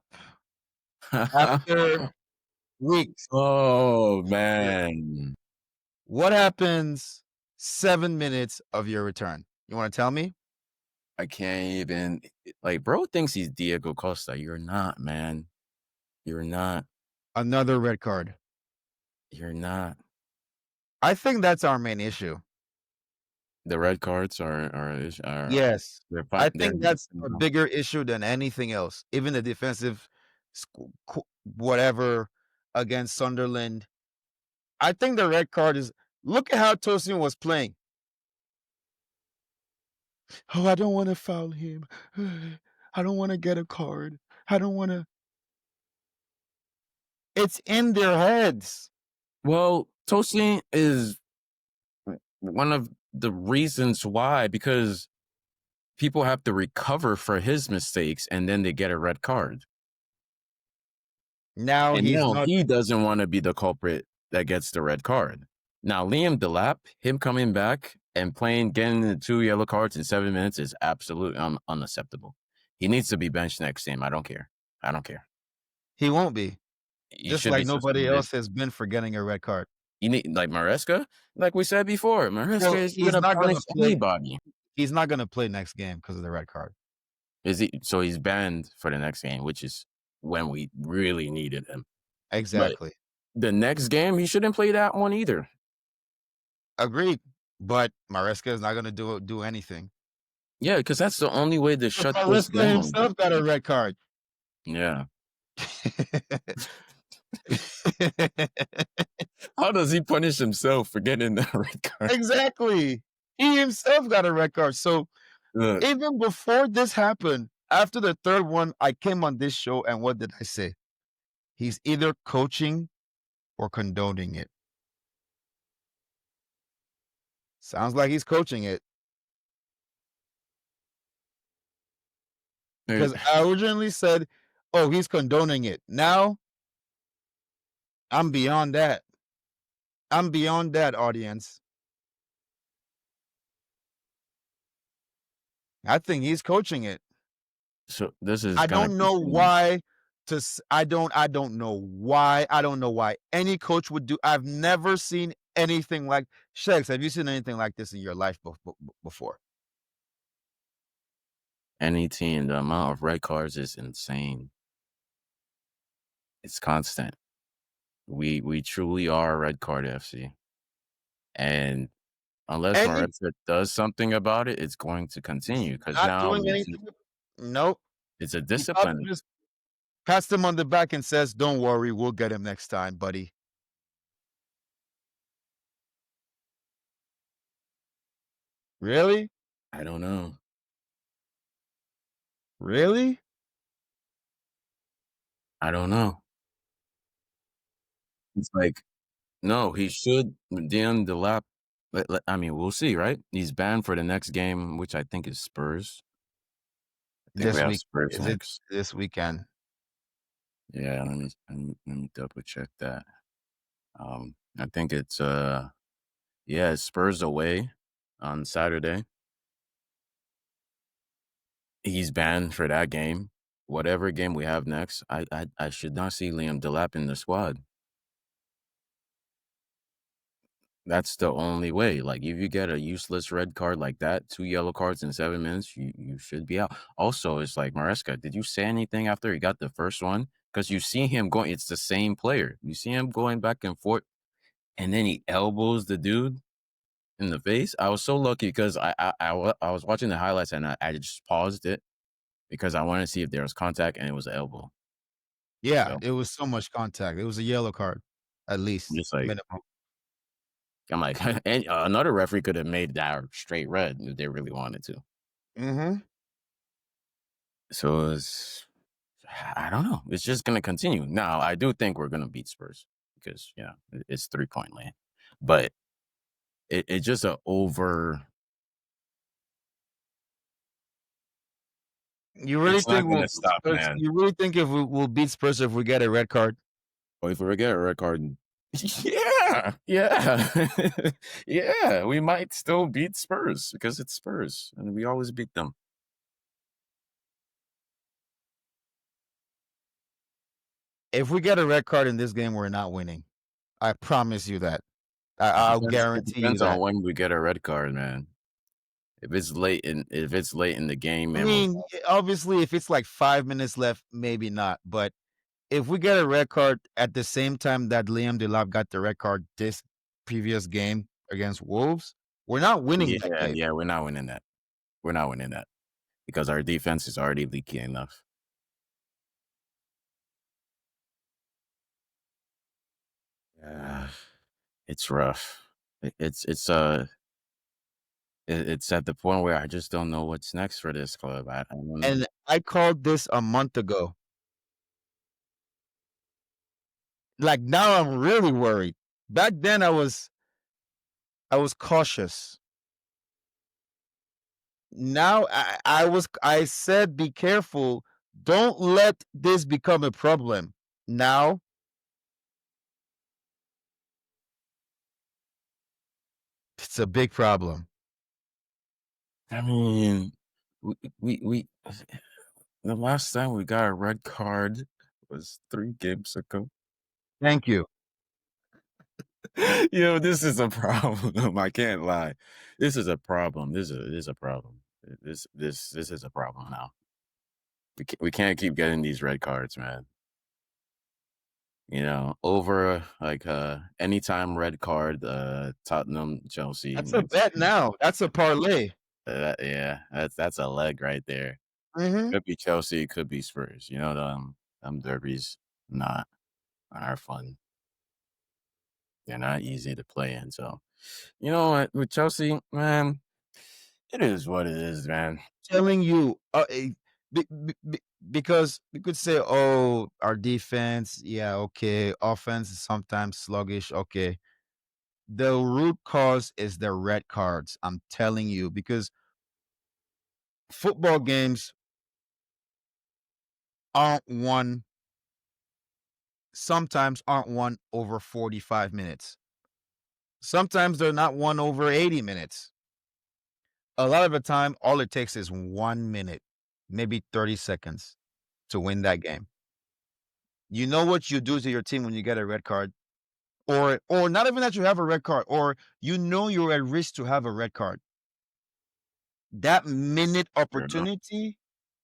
after weeks, Oh, yeah. man. What happens 7 minutes of your return? You wanna tell me? I can't even like, bro thinks he's Diego Costa. You're not, man. You're not. Another red card. You're not. I think that's our main issue. The red cards are Yes. they're I fine. They're think that's a bigger issue than anything else. Even the defensive whatever against Sunderland. I think the red card is look at how Tosin was playing. "Oh, I don't wanna foul him. I don't wanna get a card. I don't wanna." It's in their heads. Well, Tosin is one of the reasons why, because people have to recover for his mistakes and then they get a red card. Now And he's now not he doesn't want to be the culprit that gets the red card. Now, Liam Delap, him coming back and getting the 2 yellow cards in 7 minutes is absolutely unacceptable. He needs to be benched next game. I don't care. I don't care. he won't be. He Just should be like nobody suspended. else has been for getting a red card. You need like Maresca, like we said before. Maresca Well, is he's gonna not punish gonna play anybody. he's not gonna play next game because of the red card. Is he? So he's banned for the next game, which is when we really needed him. But Exactly. the next game, he shouldn't play that one either. Agreed. But Maresca is not gonna do anything. Yeah, because that's the only way to But shut this Maresca down. himself got a red card. Yeah. How does he punish himself for getting the red card? Exactly. He himself got a red card. So Look, even before this happened, after the third one, I came on this show and what did I say? He's either coaching or condoning it. Sounds like he's coaching it. uh, Because I originally said, oh, he's condoning it. Now I'm beyond that. I'm beyond that, audience. I think he's coaching it. so this is I gonna don't know continue. why I don't know why any coach would do. I've never seen anything like Shex. Have you seen anything like this in your life before? Any team, the amount of red cards is insane. It's constant. We truly are a red card FC, and unless Any Maresca does something about it, it's going to continue because not now doing anything. Nope. it's a He probably discipline. just pats him on the back and says, "Don't worry, we'll get him next time, buddy." Really? I don't know. Really? I don't know. It's like, no, he should DM the lap. I mean, we'll see, right? He's banned for the next game, which I think is Spurs. I think we This have week Spurs is it next. this weekend? Yeah, let me double check that. I think it's yeah, it's Spurs away on Saturday. He's banned for that game. Whatever game we have next, I should not see Liam Delap in the squad. That's the only way. Like, if you get a useless red card like that, 2 yellow cards in 7 minutes, you should be out. Also, it's like, Maresca, did you say anything after he got the first one? Because you see him going, it's the same player. You see him going back and forth, and then he elbows the dude in the face. I was so lucky because I was watching the highlights and I just paused it because I wanted to see if there was contact, and it was an elbow. Yeah, So it was so much contact. It was a yellow card, at I'm least, just like, minimum. I'm like, and another referee could have made that straight red if they really wanted to. Mhm. So it's, I don't know. It's just gonna continue. Now, I do think we're gonna beat Spurs because it's 3-point land, but it's just a over. You really It's not think we'll gonna beat stop, Spurs? man. You really think if we'll beat Spurs if we get a red card? Or if we get a red card, yeah, yeah, yeah, we might still beat Spurs because it's Spurs and we always beat them. If we get a red card in this game, we're not winning. I promise you that. It I'll depends. It guarantee you depends on that. when we get a red card, man. If it's late in the game I and we're mean, obviously, if it's like 5 minutes left, maybe not, but if we get a red card at the same time that Liam Delap got the red card this previous game against Wolves, we're not winning that yeah, game. yeah, we're not winning that. We're not winning that because our defense is already leaky enough. Yeah, it's rough. It's at the point where I just don't know what's next for this club. I don't. And I called this a month ago. Like, now I'm really worried. Back then, I was cautious. Now I said, "Be careful. Don't let this become a problem." Now, it's a big problem. I mean, we the last time we got a red card was 3 games ago. Thank you. This is a problem. I can't lie. This is a problem. This is a problem. This is a problem now. We can't keep getting these red cards, man. Over like anytime red card, Tottenham, Chelsea That's a next. bet now. That's a parlay. Yeah, that's a leg right there. Mhm. Could be Chelsea, could be Spurs. Them derbies not are fun. They're not easy to play in. So, you know what? With Chelsea, man, it is what it is, man. Telling you, because we could say, "Oh, our defense, yeah, okay. Offense is sometimes sluggish, okay." The root cause is the red cards. I'm telling you, because football games aren't won sometimes aren't won over 45 minutes. Sometimes they're not won over 80 minutes. A lot of the time, all it takes is 1 minute, maybe 30 seconds to win that game. You know what you do to your team when you get a red card, or not even that you have a red card, or you know you're at risk to have a red card. That minute Yeah, opportunity,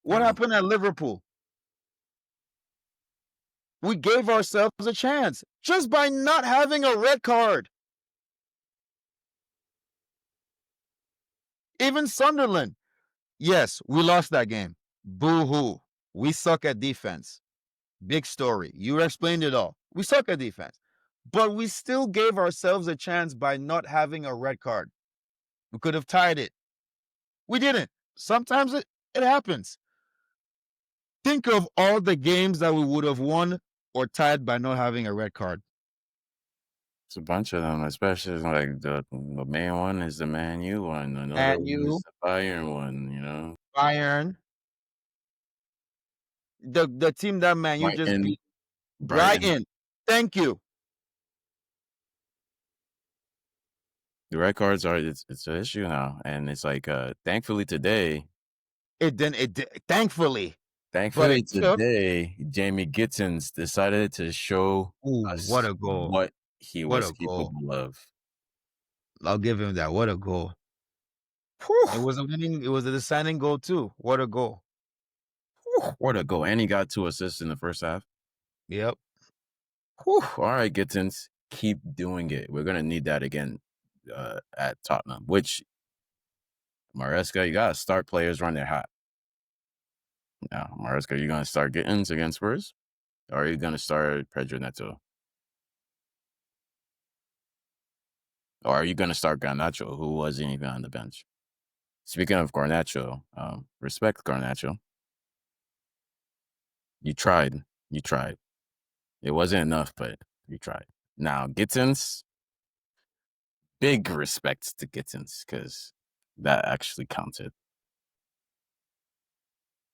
what yeah. happened at Liverpool? We gave ourselves a chance just by not having a red card. Even Sunderland. Yes, we lost that game. Boo hoo. We suck at defense. Big story. You explained it all. We suck at defense, but we still gave ourselves a chance by not having a red card. We could have tied it. We didn't. Sometimes it happens. Think of all the games that we would have won or tied by not having a red card. It's a bunch of them, especially like the main one is the Man U one. Another And one is you, the Bayern one. You know, Bayern, the team that Man you just Brighton, beat, Brighton. Brighton. Thank you. The red cards are it's an issue now, and it's like thankfully today, It didn't. It did, thankfully, but thankfully it could have. today, Jamie Gittins decided to show Ooh, what us a goal! what he What was a goal! capable of. I'll give him that. What a goal! It Whew, was a winning. It was a deciding goal too. What a goal! whew, what a goal! And he got 2 assists in the first half. Yep. Whew, all right, Gittins, keep doing it. We're gonna need that again at Tottenham. Which Maresca, you gotta start players run their hot. Now, Maresca, you gonna start Gittins against Spurs, or are you gonna start Pedro Neto, or are you gonna start Garnacho, who wasn't even on the bench? Speaking of Garnacho, respect Garnacho. You tried. You tried. It wasn't enough, but you tried. Now, Gittins, big respect to Gittins because that actually counted.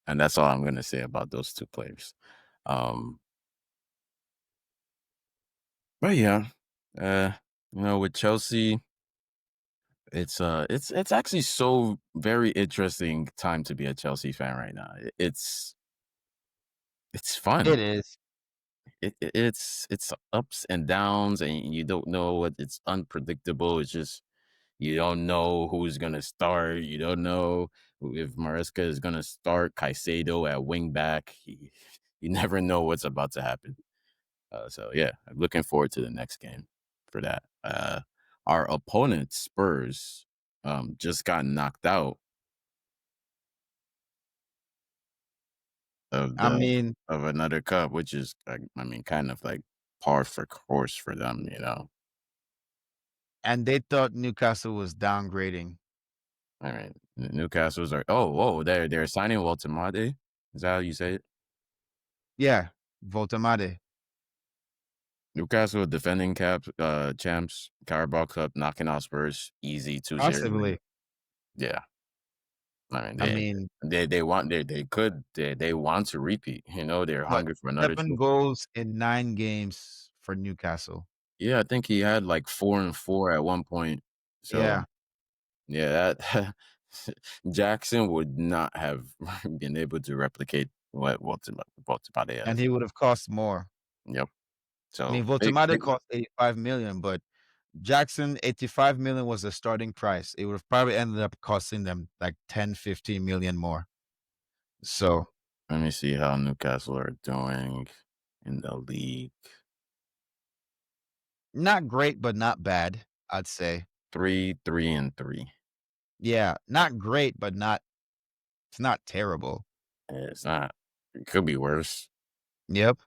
And that's all I'm going to say about those two players. Um, but yeah, uh, with Chelsea, it's actually so very interesting time to be a Chelsea fan right now. It's It fun. is. It's ups and downs, and you don't know what it's unpredictable. It's just you don't know who's gonna start. You don't know if Maresca is gonna start Caicedo at wing back. You never know what's about to happen. So yeah, I'm looking forward to the next game for that. Our opponent Spurs just got knocked out of I the mean, of another cup, which is I mean kind of like par for course for them. and they thought Newcastle was downgrading. All right. Newcastle's are they're signing Walter. Is that how you say it? Yeah, Voltamade. Newcastle defending champs, Carabao Cup, knocking out Spurs, easy 2-0 win. Possibly. Yeah. I mean I mean, they want they want to repeat. They're what, hungry for another 7 trophy. goals in 9 games for Newcastle. Yeah, I think he had like 4-4 at one point. So Yeah, yeah, that Jackson would not have been able to replicate what Walter and has. he would have cost more. Yep. I So mean, Voltamade cost 85 million, but Jackson, 85 million was the starting price. It would have probably ended up costing them like 10, 15 million more. So, let me see how Newcastle are doing in the league. not great, but not bad, I'd say. 3-3-3. Yeah, not great, but it's not terrible. It's not. It could be worse. Yep.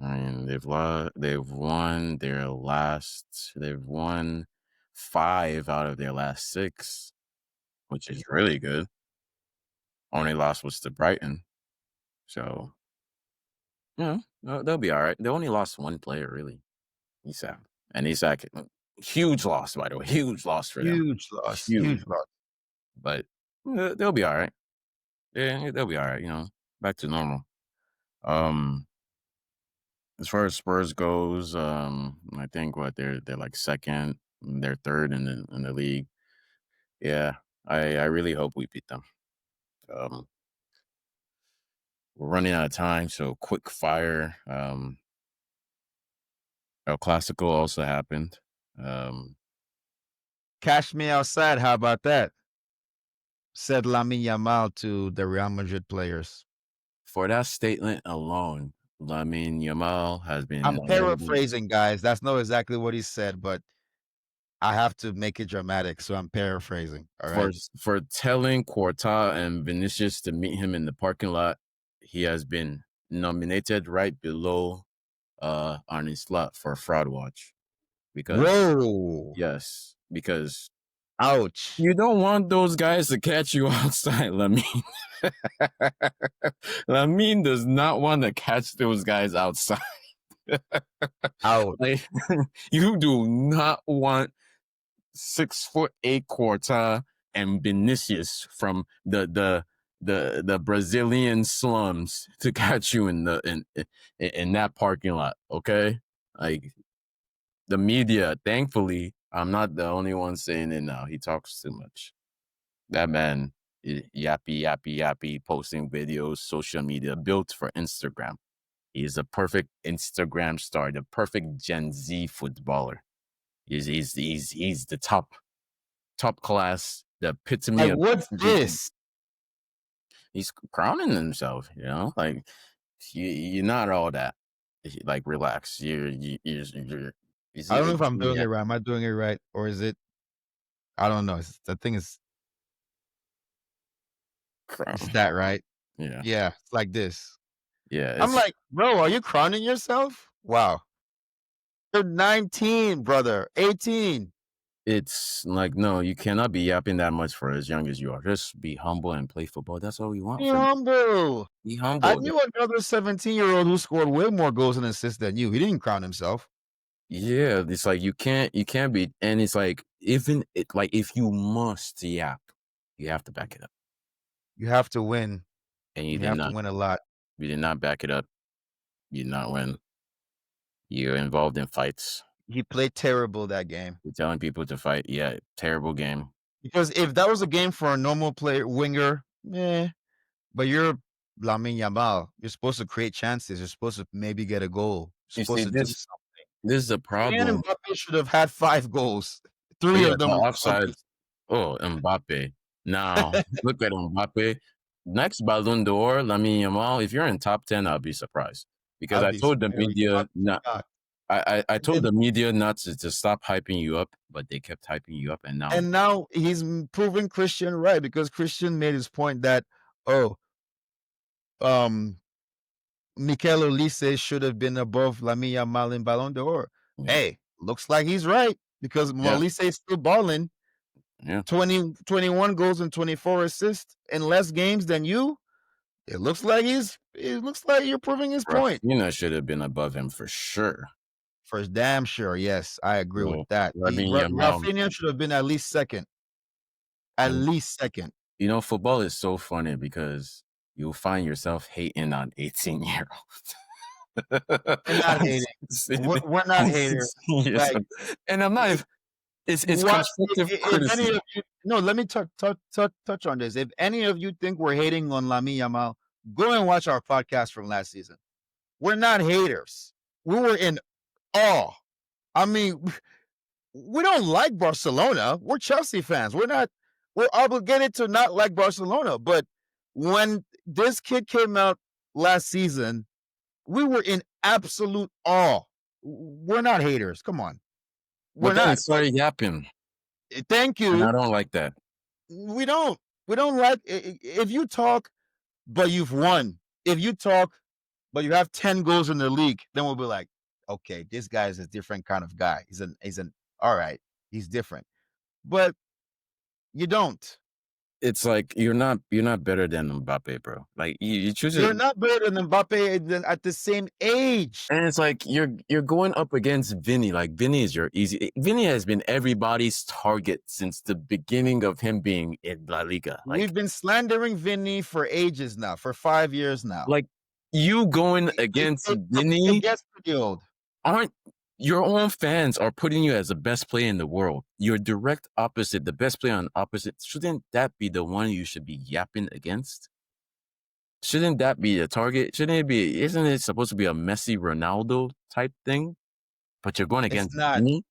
I mean, They've won their last. They've won 5 out of their last 6, which is really good. Only loss was to Brighton. So yeah, they'll be all right. They only lost 1 player really, Isak, and Isak, huge loss by the way, huge loss for them, Huge loss, huge. huge loss. But they'll be all right. Yeah, they'll be all right. Back to normal. Um, as far as Spurs goes, I think they're like second, they're third in the league. Yeah, I really hope we beat them. Um, we're running out of time, so quick fire. El Clasico also happened. Um, Cash me outside. How about that? Said Lamine Yamal to the Real Madrid players. for that statement alone, Lamine Yamal has been I'm available paraphrasing, guys. That's not exactly what he said, but I have to make it dramatic, so I'm paraphrasing. All for right. for telling Quarta and Vinicius to meet him in the parking lot. He has been nominated right below on his slot for fraud watch because Whoa. yes, because Ouch. you don't want those guys to catch you outside, Lamine. Lamine does not want to catch those guys outside. Ouch. Like, you do not want 6'8" Quarta and Vinicius from the Brazilian slums to catch you in that parking lot. Okay, like the media. Thankfully, I'm not the only one saying it now. He talks too much. That man, yappy, yappy, yappy, posting videos, social media built for Instagram. He's a perfect Instagram star, the perfect Gen Z footballer. He's the top class, the epitome Like, of what's GT. this? He's crowning himself, like you're not all that. Like, relax. You're is I it don't know if I'm 18 doing it yet? right. Am I doing it right? Or is it I don't know. The thing is Crown. that right? Yeah. Yeah, it's like this. Yeah. I'm like, "Bro, are you crowning yourself? Wow. You're 19, brother, 18. It's like, no, you cannot be yapping that much for as young as you are. Just be humble and play football. That's all we want Be from you. humble." Be I humble. knew another 17-year-old who scored way more goals and assists than you. He didn't crown himself. Yeah, it's like you can't be, and it's like like if you must yap, you have to back it up, You have to win, and you and you did have to not. win a lot. You did not back it up. You did not win. You're involved in fights. He played terrible that game. You're telling people to fight. Yeah, terrible game. Because if that was a game for a normal player winger, but you're Lamine Yamal. You're supposed to create chances. You're supposed to maybe get a goal. You're You see, supposed to do this something. this is a Kylian problem. Mbappe should have had 5 goals. Oh 3 yeah, of the them were offside. coming. Oh, Mbappe. Now look at Mbappe. Next Ballon d'Or, Lamine Yamal. If you're in top 10, I'll be surprised because I'd I be told the I'd media be not. shocked. I And told then the media not to stop hyping you up, but they kept hyping you up, and now and now he's proving Christian right because Christian made his point that, "Oh, um, Mikel Olise should have been above Lamine Yamal in Ballon d'Or." yeah, Hey, looks like he's right because yeah, Olise is still balling. yeah. 21 goals and 24 assists in less games than you. It looks like you're proving his point. Rafinha should have been above him for sure. For damn sure, yes, I agree with So that. Lamine Yamal, Rafinha should have been at least 2nd. At and least 2nd. football is so funny because you'll find yourself hating on 18-year-olds. We're not I'm hating. 16 We're not I'm haters. 16 years Like, old. And I'm not I even, it's what constructive if any criticism. of you no, let me touch on this. If any of you think we're hating on Lamine Yamal, go and watch our podcast from last season. We're not haters. We were in awe. I mean, we don't like Barcelona. We're Chelsea fans. We're obligated to not like Barcelona. But when this kid came out last season, we were in absolute awe. We're not haters. Come on. We're But then he not. But started yapping, thank and I you. don't like that. We don't. We don't like if you talk, but you've won. If you talk, but you have 10 goals in the league, then we'll be like, okay, this guy is a different kind of guy. He's an all right, he's different. But you don't. It's like you're not better than Mbappe, bro. Like you choose it, You're not better than Mbappe at the same age. and it's like you're going up against Vinny. Like Vinny is your easy. Vinny has been everybody's target since the beginning of him being in La Liga. We've been slandering Vinny for ages now, for 5 years now. Like you going against It Vinny, gets pretty old. aren't your own fans are putting you as the best player in the world. Your direct opposite, the best player on opposite. Shouldn't that be the one you should be yapping against? Shouldn't that be a target? Shouldn't it be? Isn't it supposed to be a Messi, Ronaldo type thing? But you're going It's against not. Vinny,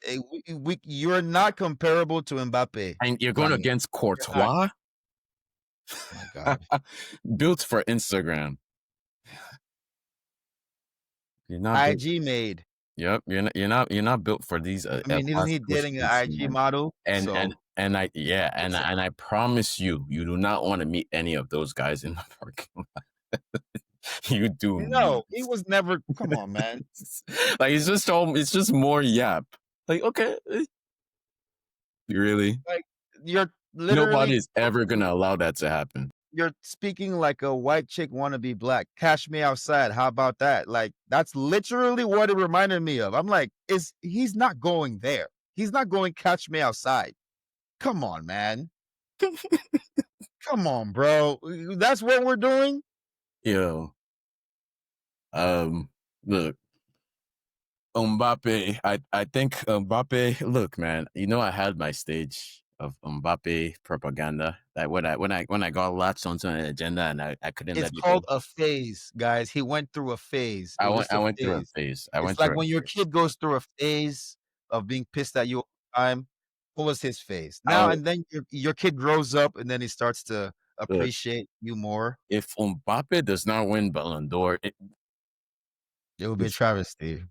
You're not comparable to Mbappe, and you're going Lamine. against You're not. Courtois, Oh my God. built for Instagram. You're not built. IG made. Yep, you're not built for these I mean, isn't he Clasico dating an streets, IG man. model? And So and and I yeah, and it's I, and I promise you, you do not want to meet any of those guys in the parking lot. You do not. No, he was never. Come on, man. Like it's just more yap. Like, okay, really? Like you're literally Nobody's ever gonna allow that to happen. you're speaking like a white chick wanna be black. Cash me outside. How about that? Like that's literally what it reminded me of. I'm like, is he's not going there. He's not going catch me outside. Come on, man. Come on, bro. That's what we're doing? Yo, um, look, Mbappe. I think Mbappe. Look, man. You know, I had my stage of Mbappe propaganda. That when I got latched onto an agenda and I couldn't It's let it go. called a phase, guys. He went through a phase. It was just I a went through a phase. phase. I It's went like through a when your phase. kid goes through a phase of being pissed at you all the time. What was his phase? Now I'll and then your kid grows up and then he starts to look. appreciate you more. If Mbappe does not win Ballon d'Or, It would be a it's travesty.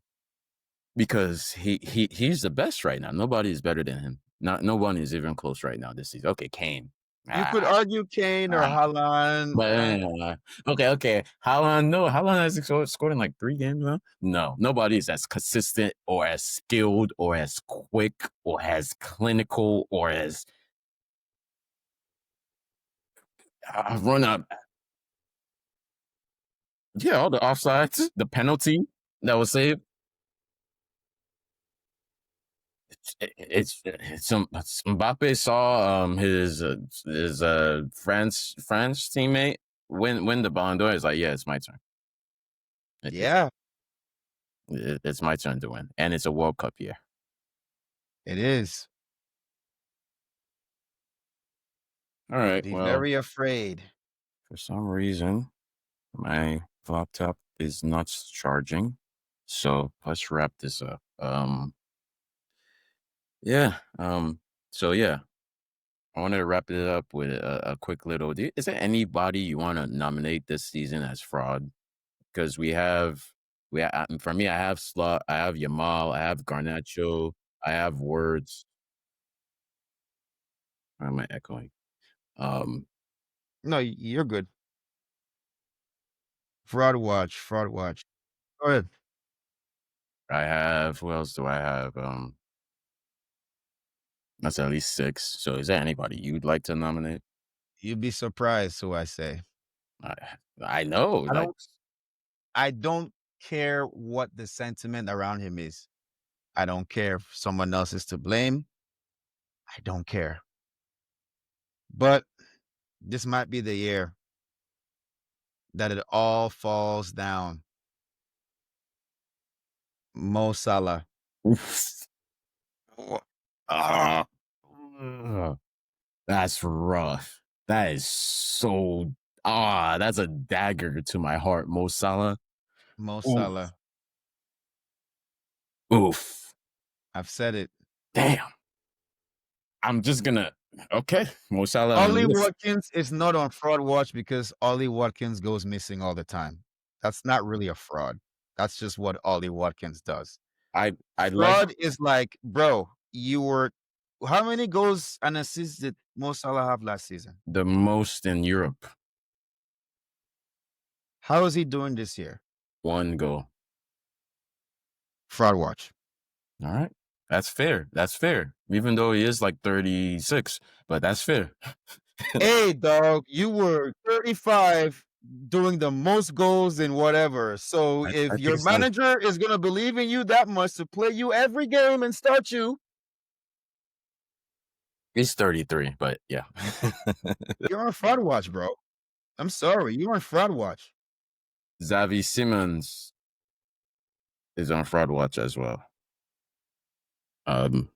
because he's the best right now. Nobody is better than him. Not no one is even close right now this season. Okay, Kane. You Ah, could argue Kane or ah. Haaland. But okay. Haaland, no, Haaland has scored in like 3 games now. No, nobody is as consistent or as skilled or as quick or as clinical or as run up. Yeah, all the offsides, the penalty that was saved. Mbappe saw his France teammate win the Ballon d'Or. He's like, yeah, it's my turn. Yeah, It's my turn to win, and it's a World Cup year. it is. All right. Be Well, very afraid. for some reason, my laptop is not charging, so let's wrap this up. Yeah. So yeah, I wanted to wrap it up with a quick little. Is there anybody you want to nominate this season as fraud? Because for me, I have Slot, I have Yamal, I have Garnacho, I have Words. Why am I echoing? Um, No, you're good. Fraud watch, fraud watch. Go ahead. I have who else do I have? That's at least 6. So is there anybody you'd like to nominate? You'd be surprised who I say. I I know, I like don't I don't care what the sentiment around him is. I don't care if someone else is to blame. I don't care. But this might be the year that it all falls down. Mo Salah. ah, ugh, that's rough. That is so that's a dagger to my heart, Mo Salah. Mo Oof. Salah. Oof. I've said it. Damn. I'm just gonna okay, Mo Salah on the Ollie list. Watkins is not on fraud watch because Ollie Watkins goes missing all the time. That's not really a fraud. That's just what Ollie Watkins does. I like Fraud is like, bro, you were how many goals and assists did Mo Salah have last season? the most in Europe. How is he doing this year? 1 goal. Fraud watch. All right. That's fair. That's fair. Even though he is like 36, but that's fair. Hey, dog, you were 35 doing the most goals in whatever. So I if think your it's like manager is gonna believe in you that much to play you every game and start you, he's 33, but yeah. you're on fraud watch, bro. I'm sorry, you're on fraud watch. Xavi Simmons is on fraud watch as well. Um,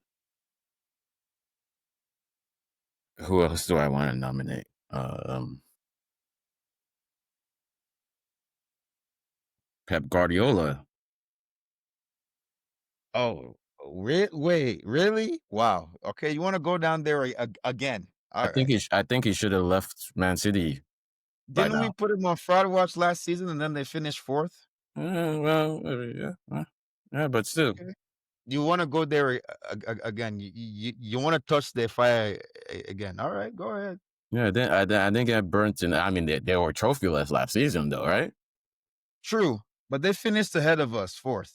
who else do I want to nominate? Pep Guardiola. Oh, wait, really? Wow. Okay, you want to go down there again? All right. I think he should have left Man City by Didn't we now. put him on fraud watch last season and then they finished fourth? Well, yeah, yeah, but still, Okay. You want to go there again? You want to touch the fire again? All right, go ahead. yeah. I didn't get burnt in. I mean, they were trophyless last season, though, right? True, but they finished ahead of us, 4th.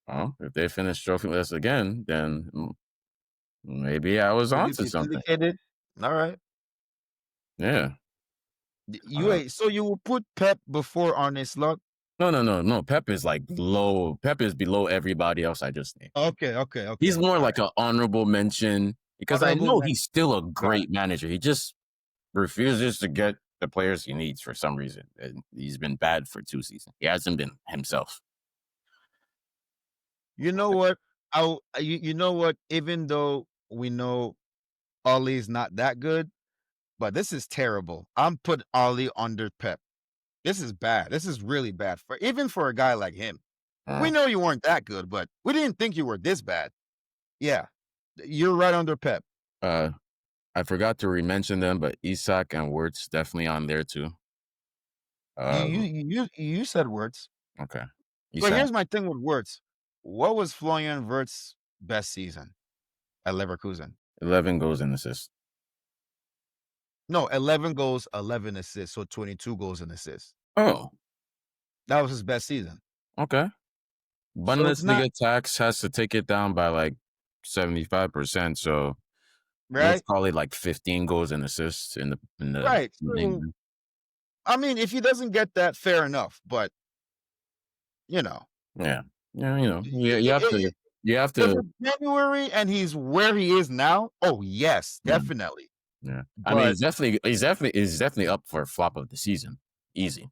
Well, if they finish trophyless again, then maybe I was Could you onto be something. vindicated? Alright. Yeah. You Uh, wait, so you will put Pep before Arne Slot? no. Pep is like low. Pep is below everybody else I just named. He's Okay, more like alright. an honorable mention because I Honorable know mention. he's still a Got it. great manager. He just refuses to get the players he needs for some reason. And he's been bad for 2 seasons. He hasn't been himself. You know what? You know what? Even though we know Ollie's not that good, but this is terrible. I'm putting Ollie under Pep. This is bad. This is really bad for even for a guy like him. We Uh, know you weren't that good, but we didn't think you were this bad. Yeah, you're right under Pep. uh, I forgot to re-mention them, but Isak and Wirtz definitely on there too. Uh, You said words, okay. but Isak, here's my thing with words. What was Florian Wirtz's best season at Leverkusen? 11 goals and assists. No, 11 goals, 11 assists, so 22 goals and assists. Oh, That was his best season. okay. So it's not Bundesliga tax has to take it down by like 75%. So let's right, call it like 15 goals and assists in the right. in So England. I mean, if he doesn't get that, fair enough. But you know, Yeah. Yeah, you know, i- you have to i- you have if to it's January and he's where he is now, oh yes, mm, definitely. yeah. I mean, But he's definitely up for flop of the season. Easy.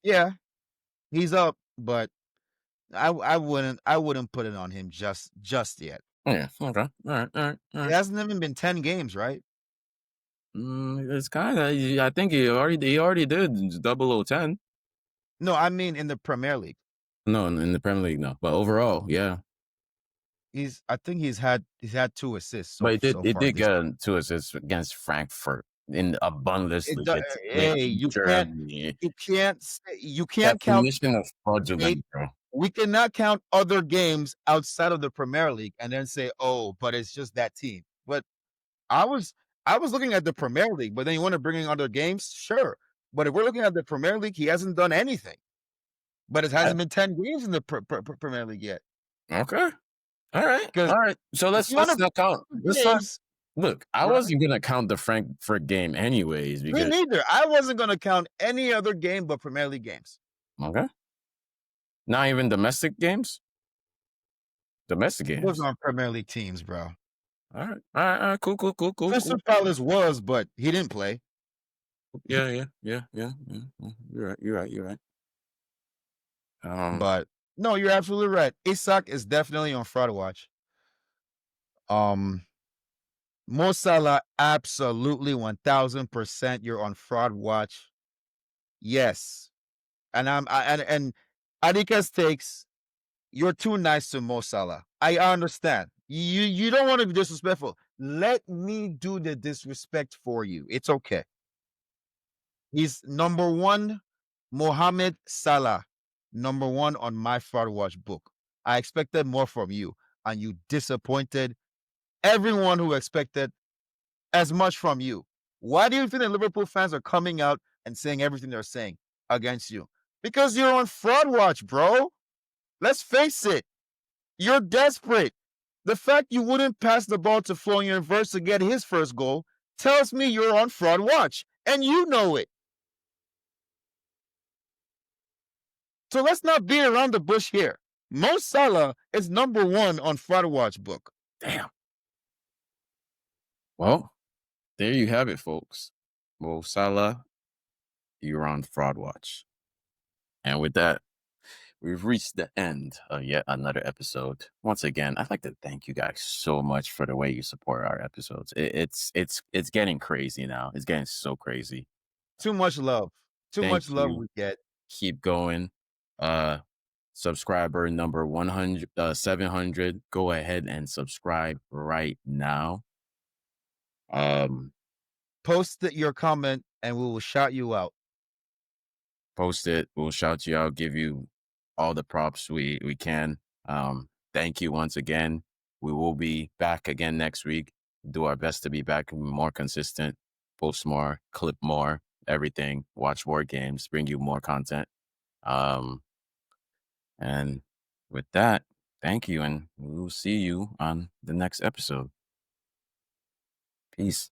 yeah, he's up. But I wouldn't put it on him just yet. Yeah. Okay. All right. All right. All It right. hasn't even been 10 games, right? It's kind of. I think he already did double O 10. No, I mean in the Premier League. No, in the Premier League, no. But overall, yeah. I think he's had 2 assists so But so it far did this get year. 2 assists against Frankfurt in a It do Bundesliga split Hey, in Germany. you can't count Definition of eight fraudulent, bro. we cannot count other games outside of the Premier League and then say, "Oh, but it's just that team." But I was I was looking at the Premier League, but then you wanna bring in other games? Sure. But if we're looking at the Premier League, he hasn't done anything. But it I- hasn't been 10 games in the Premier League yet. Okay. All right. Because All right. So if you wanna let's not count. Let's not games, look. I right? wasn't gonna count the Frankfurt game anyways Me because neither. I wasn't gonna count any other game but Premier League games. okay, not even domestic games. Domestic Those games. aren't Premier League teams, bro. All right. All right. All right. Cool. Crystal Palace was, but he didn't play. Yeah. You're right. You're right. Um. But no, you're absolutely right. Isak is definitely on fraud watch. Um, Mo Salah, absolutely 1000% you're on fraud watch. Yes. And Adika's takes, you're too nice to Mo Salah. I understand. You don't want to be disrespectful. Let me do the disrespect for you. It's okay. He's number one, Mohamed Salah, number one on my fraud watch book. I expected more from you, and you disappointed everyone who expected as much from you. Why do you think the Liverpool fans are coming out and saying everything they're saying against you? Because you're on fraud watch, bro. Let's face it. You're desperate. The fact you wouldn't pass the ball to Florian Wirtz to get his first goal tells me you're on fraud watch, and you know it. So let's not beat around the bush here. Mo Salah is number one on fraud watch book. Damn. Well, there you have it, folks. Mo Salah, you're on fraud watch. And with that, we've reached the end of yet another episode. Once again, I'd like to thank you guys so much for the way you support our episodes. It's getting crazy now. It's getting so crazy. Too much love. Too Thank much love you. we get. Keep going. Subscriber number 100 700. Go ahead and subscribe right now. Post your comment and we will shout you out. Post it. We'll shout you out, give you all the props we can. Thank you once again. We will be back again next week. Do our best to be back more consistent, post more, clip more. everything, watch more games, bring you more content. Um, and with that, thank you, and we'll see you on the next episode. Peace.